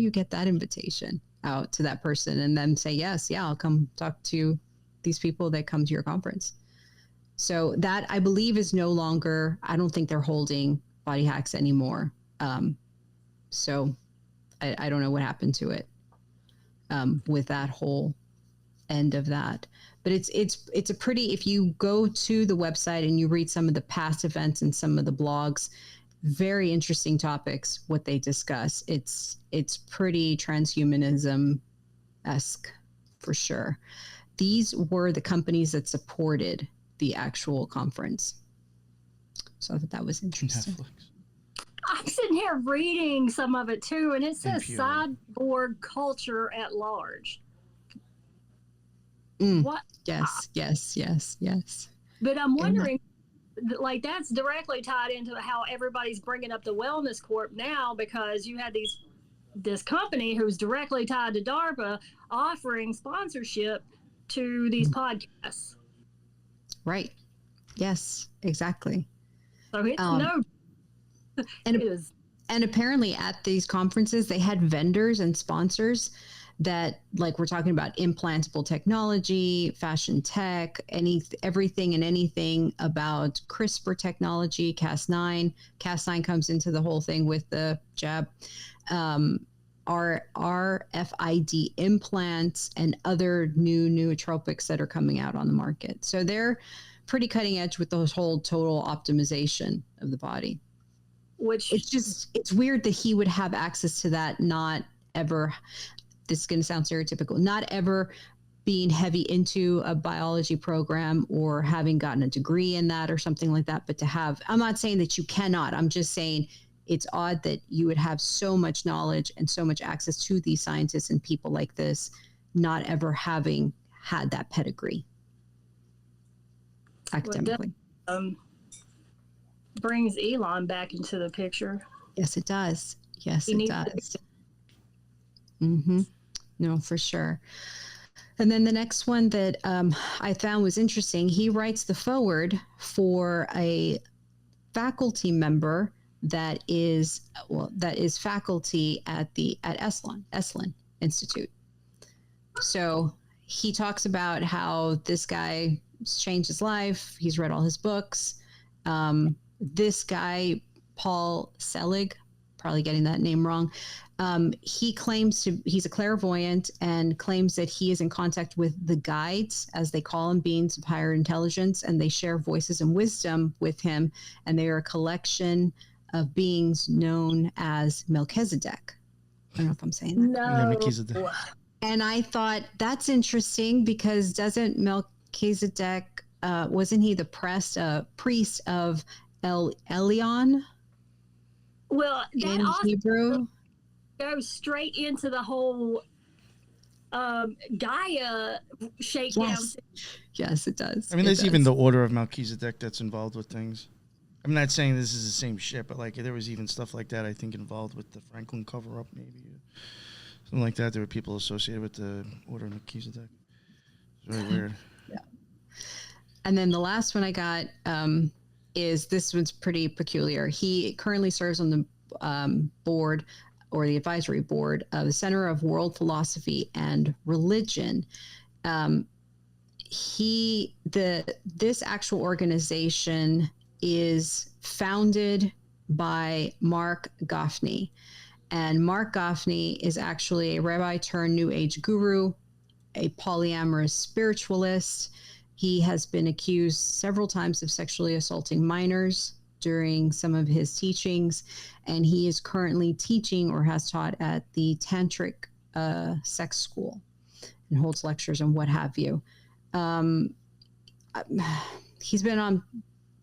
[SPEAKER 4] get that invitation out to that person and then say, yes, yeah, I'll come talk to these people that come to your conference. So that, I believe, is no longer, I don't think they're holding Body Hacks anymore. So I don't know what happened to it with that whole end of that. But it's a pretty, if you go to the website and you read some of the past events and some of the blogs, very interesting topics, what they discuss. It's pretty transhumanism-esque for sure. These were the companies that supported the actual conference. So I thought that was interesting.
[SPEAKER 3] Netflix.
[SPEAKER 5] I'm sitting here reading some of it too, and it says
[SPEAKER 3] NPR.
[SPEAKER 5] cyborg culture at large. What?
[SPEAKER 4] Yes.
[SPEAKER 5] But I'm wondering, like, that's directly tied into how everybody's bringing up the Wellness Corp now, because you had this company who's directly tied to DARPA offering sponsorship to these podcasts.
[SPEAKER 4] Right. Yes, exactly.
[SPEAKER 5] So it's
[SPEAKER 4] And apparently at these conferences, they had vendors and sponsors that, like, we're talking about implantable technology, fashion tech, everything and anything about CRISPR technology, Cas9. Cas9 comes into the whole thing with the jab. RFID implants and other new nootropics that are coming out on the market. So they're pretty cutting edge with the whole total optimization of the body.
[SPEAKER 5] Which
[SPEAKER 4] it's weird that he would have access to that, not ever, this is going to sound stereotypical, not ever being heavy into a biology program or having gotten a degree in that or something like that. But to have, I'm not saying that you cannot, I'm just saying it's odd that you would have so much knowledge and so much access to these scientists and people like this, not ever having had that pedigree. academically.
[SPEAKER 5] Brings Elon back into the picture.
[SPEAKER 4] Yes, it does. Yes,
[SPEAKER 5] He
[SPEAKER 4] it
[SPEAKER 5] needs
[SPEAKER 4] does. Mm-hmm. No, for sure. And then the next one that I found was interesting. He writes the foreword for a faculty member that is faculty at Esalen Institute. So he talks about how this guy changed his life. He's read all his books. This guy, Paul Selig, probably getting that name wrong. He claims he's a clairvoyant and claims that he is in contact with the guides, as they call them, beings of higher intelligence, and they share voices and wisdom with him. And they are a collection of beings known as Melchizedek. I don't know if I'm saying that.
[SPEAKER 5] No.
[SPEAKER 3] Yeah, Melchizedek.
[SPEAKER 4] And I thought that's interesting because doesn't Melchizedek, wasn't he the priest of Elyon
[SPEAKER 5] Well, that
[SPEAKER 4] in
[SPEAKER 5] also
[SPEAKER 4] Hebrew?
[SPEAKER 5] goes straight into the whole Gaia shakedown.
[SPEAKER 4] Yes, it does.
[SPEAKER 3] I mean,
[SPEAKER 4] It
[SPEAKER 3] there's
[SPEAKER 4] does.
[SPEAKER 3] even the order of Melchizedek that's involved with things. I'm not saying this is the same shit, but like there was even stuff like that, I think, involved with the Franklin cover-up, maybe. Something like that. There were people associated with the order of Melchizedek. It's very weird.
[SPEAKER 4] Yeah. And then the last one I got is, this one's pretty peculiar. He currently serves on the board, or the advisory board, of the Center of World Philosophy and Religion. This actual organization is founded by Mark Goffney. And Mark Goffney is actually a rabbi turned New Age guru, a polyamorous spiritualist. He has been accused several times of sexually assaulting minors during some of his teachings, and he is currently teaching or has taught at the Tantric sex school and holds lectures and what have you. He's been on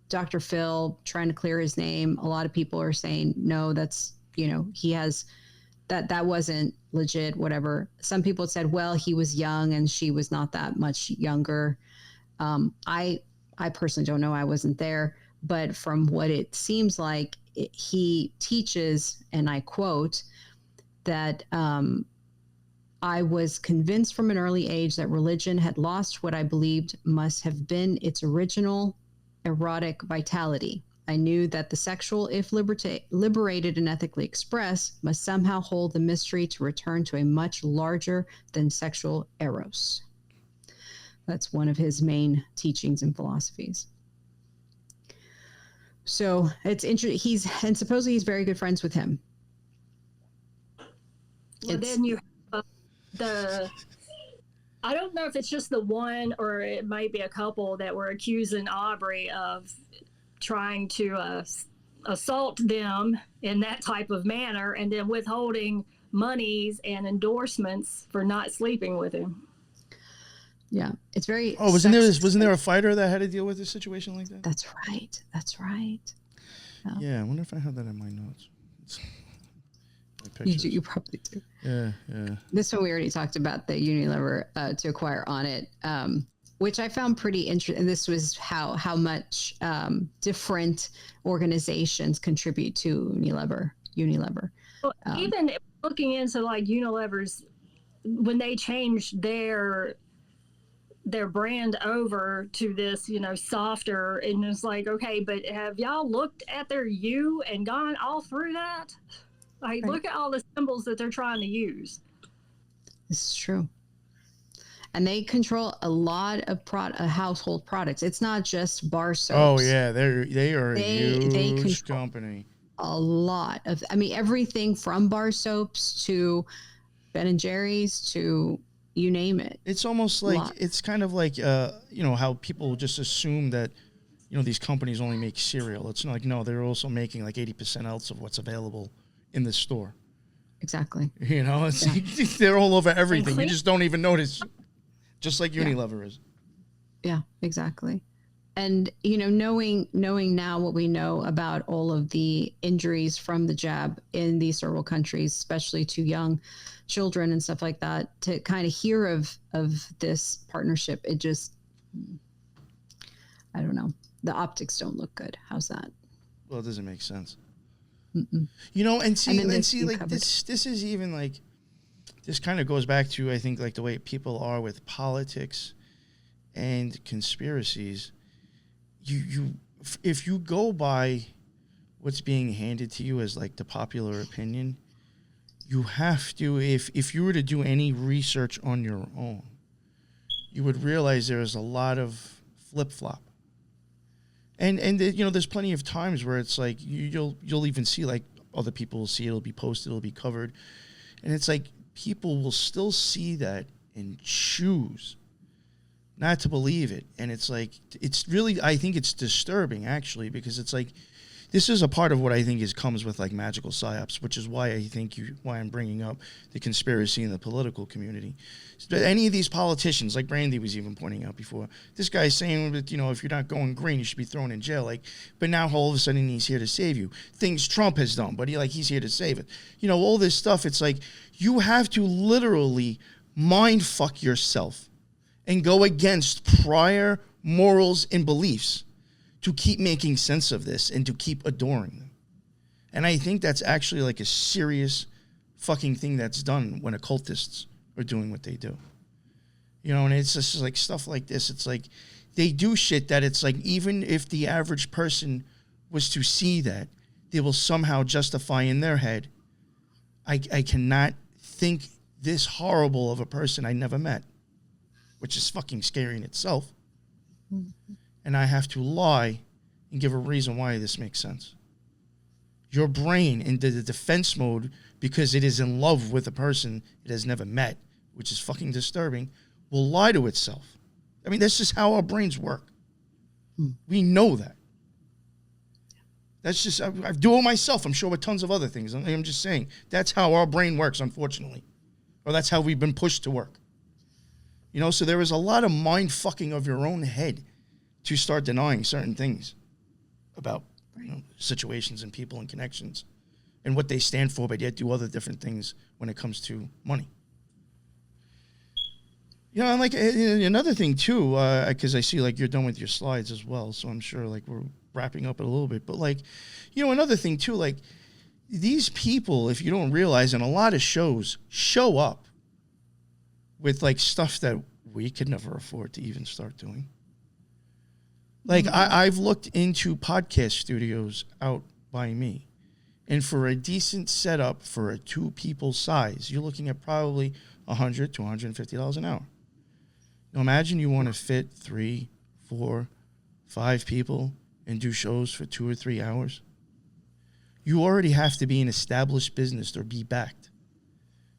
[SPEAKER 4] Dr. Phil trying to clear his name. A lot of people are saying, no, that's, he has, that wasn't legit, whatever. Some people said, well, he was young and she was not that much younger. I personally don't know. I wasn't there. But from what it seems like, he teaches, and I quote, that I was convinced from an early age that religion had lost what I believed must have been its original erotic vitality. I knew that the sexual, if liberated and ethically expressed, must somehow hold the mystery to return to a much larger than sexual eros. That's one of his main teachings and philosophies. So it's interesting. And supposedly he's very good friends with him.
[SPEAKER 5] Well, then you have I don't know if it's just the one or it might be a couple that were accusing Aubrey of trying to assault them in that type of manner and then withholding monies and endorsements for not sleeping with him.
[SPEAKER 4] Yeah, it's very.
[SPEAKER 3] Oh, wasn't there a fighter that had to deal with a situation like that?
[SPEAKER 4] That's right.
[SPEAKER 3] Yeah, I wonder if I have that in my notes.
[SPEAKER 4] You probably do.
[SPEAKER 3] Yeah.
[SPEAKER 4] This one we already talked about, the Unilever to acquire Onnit, which I found pretty interesting. And this was how much different organizations contribute to Unilever.
[SPEAKER 5] Well, even looking into like Unilever's, when they changed their brand over to this, softer, and it's like, okay, but have y'all looked at their U and gone all through that? Like, Look at all the symbols that they're trying to use.
[SPEAKER 4] This is true. And they control a lot of household products. It's not just bar soaps.
[SPEAKER 3] Oh yeah, they are a huge
[SPEAKER 4] control
[SPEAKER 3] company.
[SPEAKER 4] A lot of, everything from bar soaps to Ben and Jerry's to you name it.
[SPEAKER 3] It's almost like it's kind of like how people just assume that these companies only make cereal. It's not like, no, they're also making like 80% else of what's available in the store.
[SPEAKER 4] Exactly.
[SPEAKER 3] It's like they're all over everything. You just don't even notice. Just like Unilever is.
[SPEAKER 4] Yeah, exactly. And knowing now what we know about all of the injuries from the jab in these third world countries, especially to young children and stuff like that, to kind of hear of this partnership, it just, I don't know. The optics don't look good. How's that?
[SPEAKER 3] Well, it doesn't make sense.
[SPEAKER 4] Mm-mm.
[SPEAKER 3] You know, and see, like
[SPEAKER 4] covered.
[SPEAKER 3] this is even like, this kind of goes back to, I think, like the way people are with politics and conspiracies. If you go by what's being handed to you as like the popular opinion, you have to, if you were to do any research on your own, you would realize there is a lot of flip-flop. And you know, there's plenty of times where it's like you'll even see, like, other people will see it, it'll be posted, it'll be covered, and it's like people will still see that and choose not to believe it. And it's like, it's really, I think it's disturbing, actually, because it's like, this is a part of what I think comes with like magical psyops, which is why I think why I'm bringing up the conspiracy in the political community. So any of these politicians, like Brandy was even pointing out before, this guy's saying that, you know, if you're not going green, you should be thrown in jail. Like, but now all of a sudden he's here to save you. Things Trump has done, but he's here to save it. You know, all this stuff. It's like you have to literally mind fuck yourself and go against prior morals and beliefs to keep making sense of this and to keep adoring them. And I think that's actually like a serious fucking thing that's done when occultists are doing what they do. You know, and it's just like stuff like this. It's like they do shit that it's like, even if the average person was to see that, they will somehow justify in their head, I cannot think this horrible of a person I never met, which is fucking scary in itself. Mm-hmm. And I have to lie and give a reason why this makes sense. Your brain into the defense mode, because it is in love with a person it has never met, which is fucking disturbing, will lie to itself. I mean, that's just how our brains work. We know that. That's just, I do it myself. I'm sure with tons of other things. I'm just saying, that's how our brain works, unfortunately. Or that's how we've been pushed to work. You know, so there is a lot of mind fucking of your own head to start denying certain things about, you know, situations and people and connections and what they stand for, but yet do other different things when it comes to money. You know, and like another thing too, because I see like you're done with your slides as well, so I'm sure like we're wrapping up a little bit. But like, you know, another thing too, like these people, if you don't realize, in a lot of shows show up with like stuff that we could never afford to even start doing. Like, I've looked into podcast studios out by me, and for a decent setup for a 2-people size, you're looking at probably $100 to $150 an hour. Now, imagine you want to fit 3, 4, 5 people and do shows for 2 or 3 hours. You already have to be an established business or be backed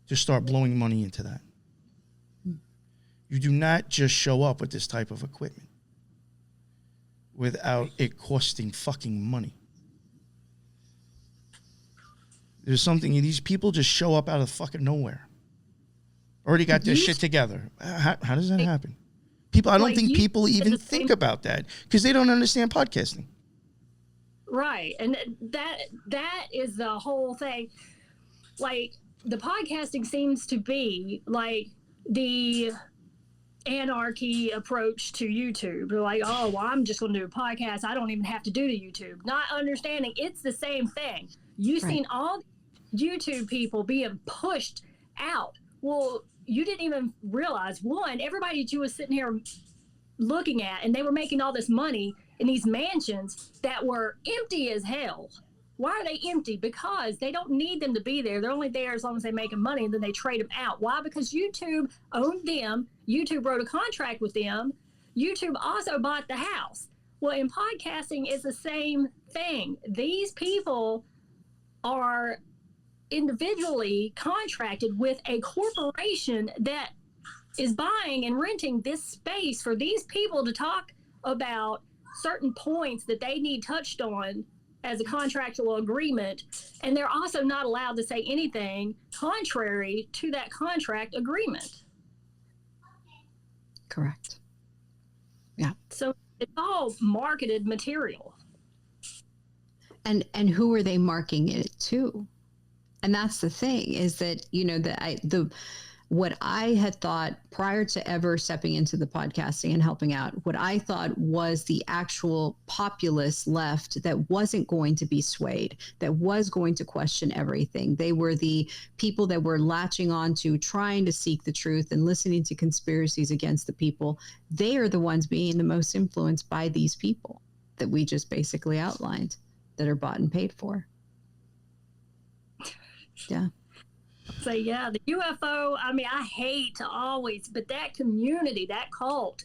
[SPEAKER 3] to start blowing money into that. You do not just show up with this type of equipment without it costing fucking money. There's something, these people just show up out of fucking nowhere. Already got their shit together. How does that happen? People, I don't think people even think about that because they don't understand podcasting.
[SPEAKER 5] Right. And that is the whole thing. Like, the podcasting seems to be like the anarchy approach to YouTube. They're like, oh, well, I'm just going to do a podcast. I don't even have to do the YouTube. Not understanding it's the same thing. You've seen all YouTube people being pushed out. Well, you didn't even realize, one, everybody that you was sitting here looking at, and they were making all this money in these mansions that were empty as hell. Why are they empty? Because they don't need them to be there. They're only there as long as they're making money, and then they trade them out. Why? Because YouTube owned them. YouTube wrote a contract with them. YouTube also bought the house. Well, in podcasting, it's the same thing. These people are individually contracted with a corporation that is buying and renting this space for these people to talk about certain points that they need touched on as a contractual agreement, and they're also not allowed to say anything contrary to that contract agreement.
[SPEAKER 4] Correct. Yeah.
[SPEAKER 5] So it's all marketed material.
[SPEAKER 4] And who are they marketing it to? And that's the thing, is that, you know, what I had thought prior to ever stepping into the podcasting and helping out, what I thought was the actual populace left that wasn't going to be swayed, that was going to question everything. They were the people that were latching on to trying to seek the truth and listening to conspiracies against the people. They are the ones being the most influenced by these people that we just basically outlined, that are bought and paid for. Yeah.
[SPEAKER 5] So yeah, the UFO, I mean, I hate to always, but that community, that cult,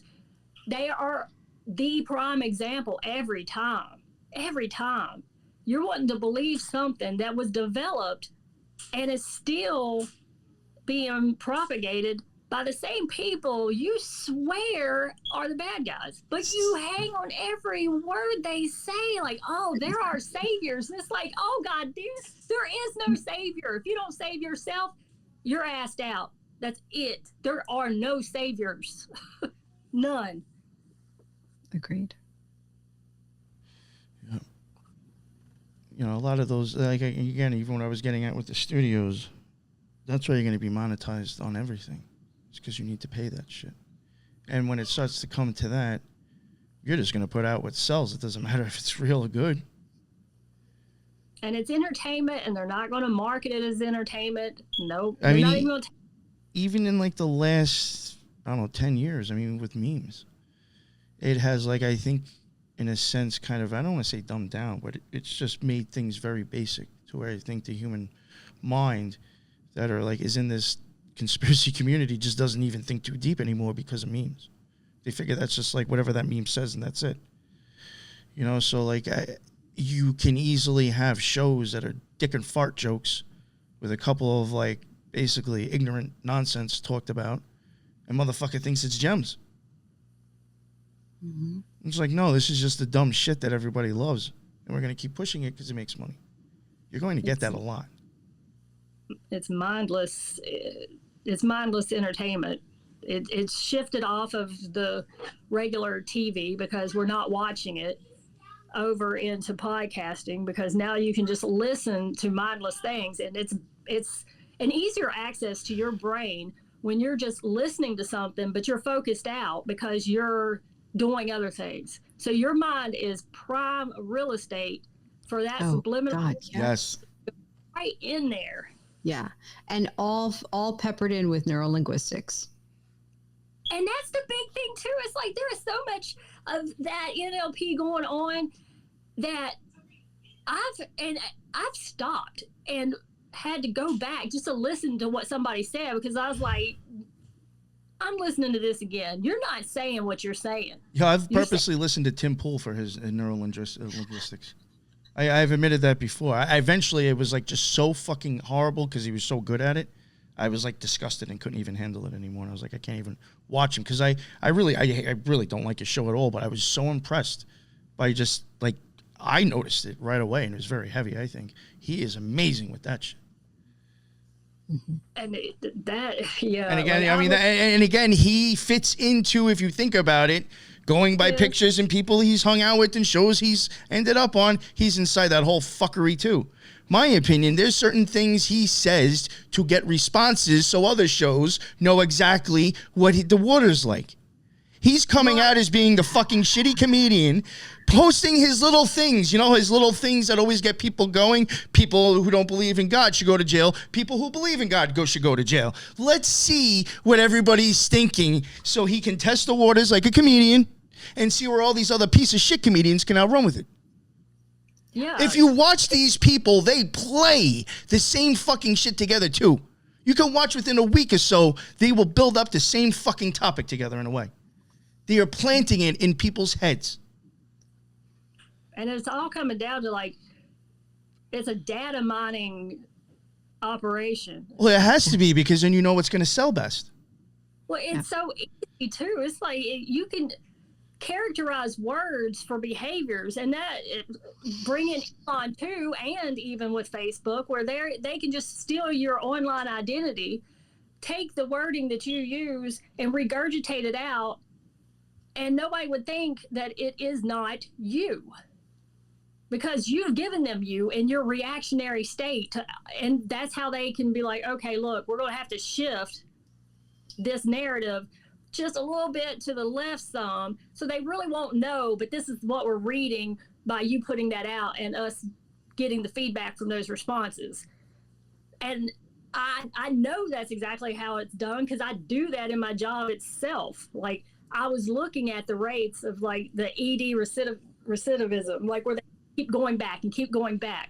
[SPEAKER 5] they are the prime example every time. Every time. You're wanting to believe something that was developed and is still being propagated by the same people you swear are the bad guys. But you hang on every word they say, like, oh, there are saviors. And it's like, oh, God, there is no savior. If you don't save yourself, you're assed out. That's it. There are no saviors. None.
[SPEAKER 4] Agreed.
[SPEAKER 3] Yeah. You know, a lot of those, like, again, even when I was getting at with the studios, that's why you're going to be monetized on everything. It's because you need to pay that shit. And when it starts to come to that, you're just going to put out what sells. It doesn't matter if it's real or good.
[SPEAKER 5] And it's entertainment, and they're not going to market it as entertainment. Nope.
[SPEAKER 3] I mean,
[SPEAKER 5] not even going to
[SPEAKER 3] even in like the last, I don't know, 10 years, I mean, with memes, it has, like, I think, in a sense, kind of, I don't want to say dumbed down, but it's just made things very basic to where I think the human mind that are like, is in this conspiracy community just doesn't even think too deep anymore because of memes. They figure that's just like whatever that meme says and that's it. You know, so like you can easily have shows that are dick and fart jokes with a couple of like basically ignorant nonsense talked about, and motherfucker thinks it's gems. Mm-hmm. It's like, no, this is just the dumb shit that everybody loves, and we're going to keep pushing it because it makes money. You're going to get that a lot.
[SPEAKER 5] It's mindless. It's mindless entertainment. It's shifted off of the regular TV because we're not watching it over into podcasting, because now you can just listen to mindless things, and it's an easier access to your brain when you're just listening to something, but you're focused out because you're doing other things. So your mind is prime real estate for that subliminal.
[SPEAKER 4] God,
[SPEAKER 3] yes.
[SPEAKER 5] Right in there.
[SPEAKER 4] Yeah, and all peppered in with neurolinguistics.
[SPEAKER 5] And that's the big thing too. It's like there is so much of that NLP going on that I've stopped and had to go back just to listen to what somebody said, because I was like, I'm listening to this again. You're not saying what you're saying.
[SPEAKER 3] Yeah, I've purposely listened to Tim Pool for his neurolinguistics. I've admitted that before. Eventually, it was like just so fucking horrible because he was so good at it. I was like disgusted and couldn't even handle it anymore. And I was like, I can't even watch him because I really don't like his show at all. But I was so impressed by just like, I noticed it right away, and it was very heavy. I think he is amazing with that shit.
[SPEAKER 5] Mm-hmm. And yeah.
[SPEAKER 3] And again,
[SPEAKER 5] like,
[SPEAKER 3] and again, he fits into, if you think about it, going by pictures and people he's hung out with and shows he's ended up on, he's inside that whole fuckery too. My opinion, there's certain things he says to get responses so other shows know exactly what the water's like. He's coming out as being the fucking shitty comedian, posting his little things, his little things that always get people going. People who don't believe in God should go to jail. People who believe in God should go to jail. Let's see what everybody's thinking so he can test the waters like a comedian and see where all these other piece of shit comedians can outrun with it.
[SPEAKER 5] Yeah.
[SPEAKER 3] If you watch these people, they play the same fucking shit together too. You can watch within a week or so, they will build up the same fucking topic together in a way. They are planting it in people's heads.
[SPEAKER 5] And it's all coming down to like, it's a data mining operation.
[SPEAKER 3] Well, it has to be, because then you know what's going to sell best.
[SPEAKER 5] Well, it's so easy too. It's like you can characterize words for behaviors, and that bring it on too, and even with Facebook, where they can just steal your online identity, take the wording that you use and regurgitate it out, and nobody would think that it is not you, because you've given them you in your reactionary state and that's how they can be like, okay, look, we're going to have to shift this narrative just a little bit to the left some, so they really won't know, but this is what we're reading by you putting that out and us getting the feedback from those responses. And I know that's exactly how it's done, because I do that in my job itself. Like, I was looking at the rates of like the ED recidivism, like where they keep going back and keep going back.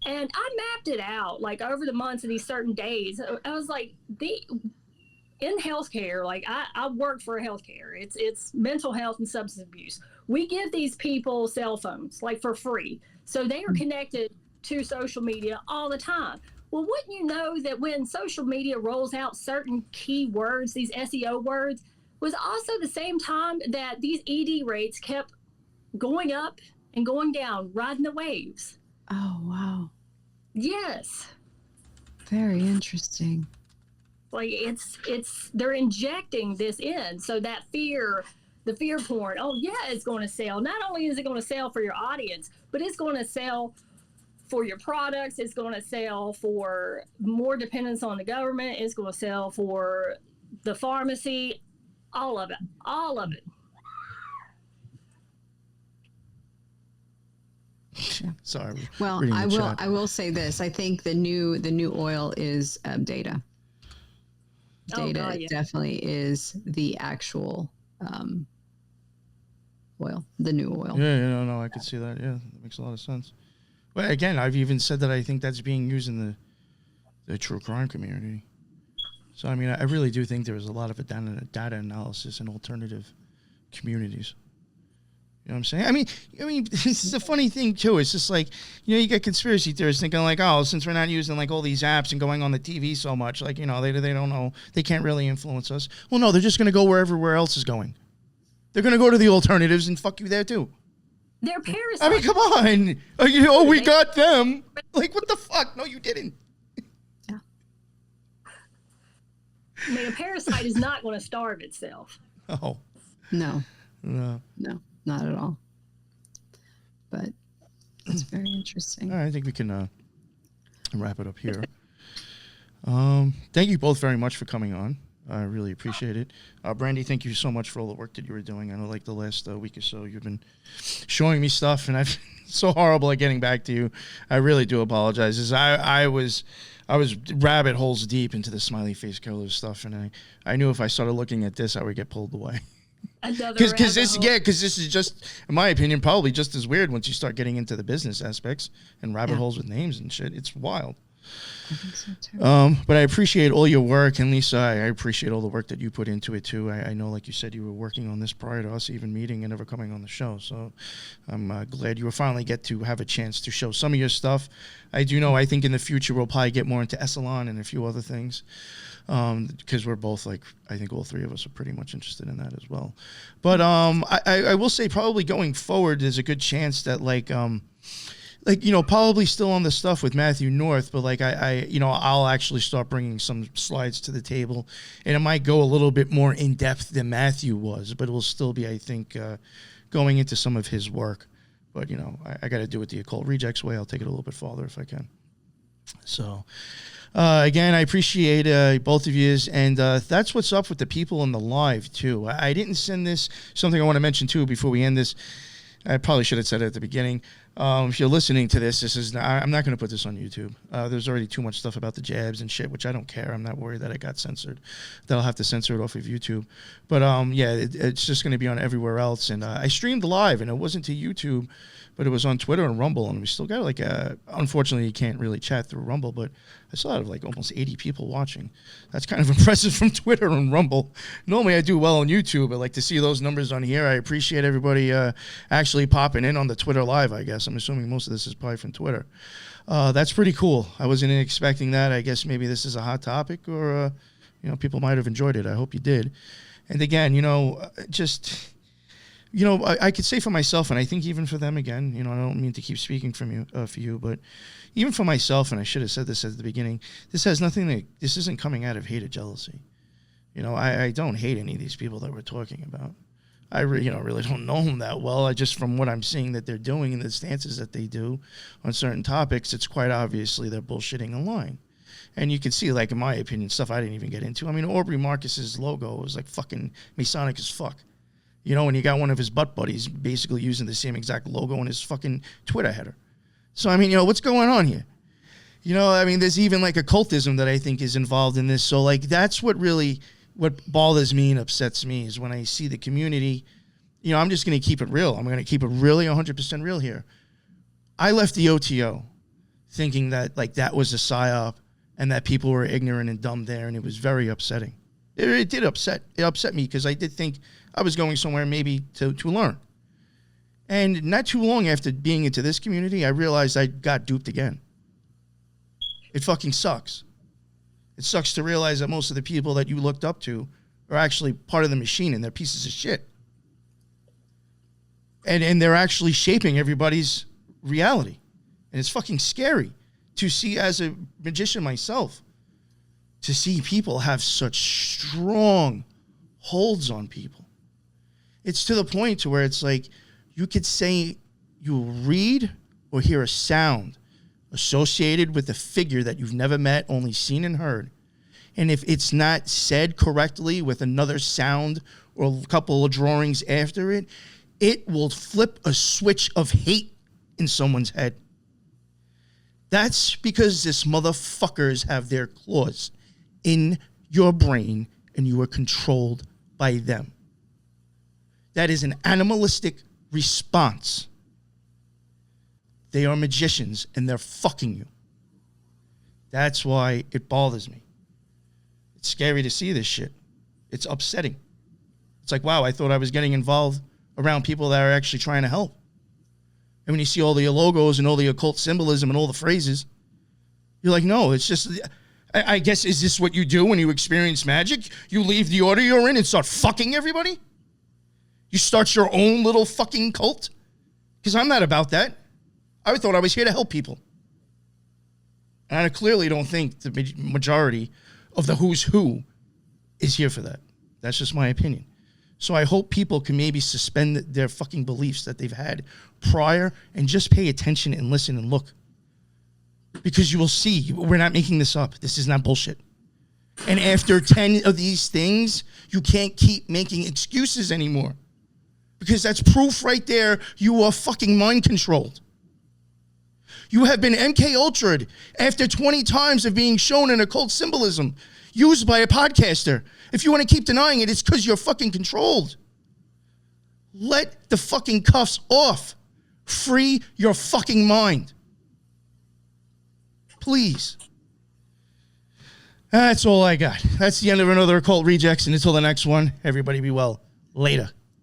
[SPEAKER 5] And I mapped it out like over the months of these certain days. I was like, in healthcare, like I work for healthcare. It's mental health and substance abuse. We give these people cell phones like for free. So they are connected to social media all the time. Well, wouldn't you know that when social media rolls out certain key words, these SEO words, was also the same time that these ED rates kept going up and going down, riding the waves.
[SPEAKER 4] Oh, wow.
[SPEAKER 5] Yes.
[SPEAKER 4] Very interesting.
[SPEAKER 5] Like they're injecting this in. So that fear, the fear porn, oh yeah, it's going to sell. Not only is it going to sell for your audience, but it's going to sell for your products. It's going to sell for more dependence on the government. It's going to sell for the pharmacy, all of it.
[SPEAKER 3] Sorry.
[SPEAKER 4] Well, I will say this. I think the new oil is data. Data definitely is the actual oil, the new oil.
[SPEAKER 3] Yeah, no, I could see that. Yeah, that makes a lot of sense. Well, again, I've even said that I think that's being used in the true crime community. So, I mean, I really do think there is a lot of data analysis in alternative communities. You know what I'm saying? I mean, this is a funny thing too. It's just like, you get conspiracy theorists thinking like, oh, since we're not using like all these apps and going on the TV so much, like, they don't know, they can't really influence us. Well, no, they're just going to go wherever else is going. They're going to go to the alternatives and fuck you there too.
[SPEAKER 5] They're parasites.
[SPEAKER 3] I mean, come on. We got them. Like, what the fuck? No, you didn't.
[SPEAKER 4] Yeah.
[SPEAKER 5] I mean, a parasite is not going to starve itself.
[SPEAKER 3] Oh.
[SPEAKER 4] No, not at all. But it's very interesting.
[SPEAKER 3] All right, I think we can wrap it up here. Thank you both very much for coming on. I really appreciate it. Brandy, thank you so much for all the work that you were doing. I know like the last week or so you've been showing me stuff, and I've so horrible at getting back to you. I really do apologize. As I was rabbit holes deep into the smiley face killer stuff, and I knew if I started looking at this, I would get pulled away. Because this is just, in my opinion, probably just as weird once you start getting into the business aspects and rabbit holes with names and shit. It's wild.
[SPEAKER 4] I think so too.
[SPEAKER 3] But I appreciate all your work, and Lisa, I appreciate all the work that you put into it too. I know, like you said, you were working on this prior to us even meeting and never coming on the show. So I'm glad you will finally get to have a chance to show some of your stuff. I think in the future we'll probably get more into Essalon and a few other things. Because we're both like, I think all three of us are pretty much interested in that as well. But I will say probably going forward, there's a good chance that probably still on the stuff with Matthew North, but I'll actually start bringing some slides to the table, and it might go a little bit more in depth than Matthew was, but it will still be, I think, going into some of his work. But I got to do it the Occult Rejects way. I'll take it a little bit farther if I can. So. Again, I appreciate both of you, and that's what's up with the people in the live, too. I didn't send this. Something I want to mention, too, before we end this. I probably should have said it at the beginning. If you're listening to this, I'm not going to put this on YouTube. There's already too much stuff about the jabs and shit, which I don't care. I'm not worried that it got censored. That I'll have to censor it off of YouTube. But, it's just going to be on everywhere else. And I streamed live, and it wasn't to YouTube, but it was on Twitter and Rumble, and we still got unfortunately you can't really chat through Rumble, but I still have almost 80 people watching. That's kind of impressive from Twitter and Rumble. Normally I do well on YouTube, but to see those numbers on here. I appreciate everybody actually popping in on the Twitter live, I guess. I'm assuming most of this is probably from Twitter. That's pretty cool. I wasn't expecting that. I guess maybe this is a hot topic, or people might have enjoyed it. I hope you did. And again, I could say for myself, and I think even for them again, I don't mean to keep speaking for you, but even for myself, and I should have said this at the beginning, this isn't coming out of hate or jealousy. I don't hate any of these people that we're talking about. I really don't know them that well. Just from what I'm seeing that they're doing and the stances that they do on certain topics, it's quite obviously they're bullshitting and lying. And you can see, like, in my opinion, stuff I didn't even get into. I mean, Aubrey Marcus's logo was like fucking Masonic as fuck. You know, and you got one of his butt buddies basically using the same exact logo in his fucking Twitter header. So, I mean, you know, what's going on here? You know, I mean, there's even like occultism that I think is involved in this. So, like, that's what bothers me and upsets me is when I see the community. You know, I'm just going to keep it real. I'm going to keep it really 100% real here. I left the OTO thinking that, like, that was a psyop and that people were ignorant and dumb there, and it was very upsetting. It did upset. It upset me because I did think I was going somewhere maybe to learn. And not too long after being into this community, I realized I got duped again. It fucking sucks. It sucks to realize that most of the people that you looked up to are actually part of the machine and they're pieces of shit. And they're actually shaping everybody's reality. And it's fucking scary to see, as a magician myself, to see people have such strong holds on people. It's to the point to where it's like you could say you will read or hear a sound associated with a figure that you've never met, only seen and heard. And if it's not said correctly with another sound or a couple of drawings after it, it will flip a switch of hate in someone's head. That's because this motherfuckers have their claws in your brain and you are controlled by them. That is an animalistic response. They are magicians and they're fucking you. That's why it bothers me. It's scary to see this shit. It's upsetting. It's like, wow, I thought I was getting involved around people that are actually trying to help. And when you see all the logos and all the occult symbolism and all the phrases, you're like, no, it's just, I guess, is this what you do when you experience magic? You leave the order you're in and start fucking everybody? You start your own little fucking cult? Because I'm not about that. I thought I was here to help people. And I clearly don't think the majority of the who's who is here for that. That's just my opinion. So I hope people can maybe suspend their fucking beliefs that they've had prior and just pay attention and listen and look. Because you will see, we're not making this up. This is not bullshit. And after 10 of these things, you can't keep making excuses anymore. Because that's proof right there you are fucking mind controlled. You have been MK Ultra'd after 20 times of being shown an occult symbolism used by a podcaster. If you want to keep denying it, it's because you're fucking controlled. Let the fucking cuffs off. Free your fucking mind. Please. That's all I got. That's the end of another Occult Rejects, and until the next one, everybody be well. Later.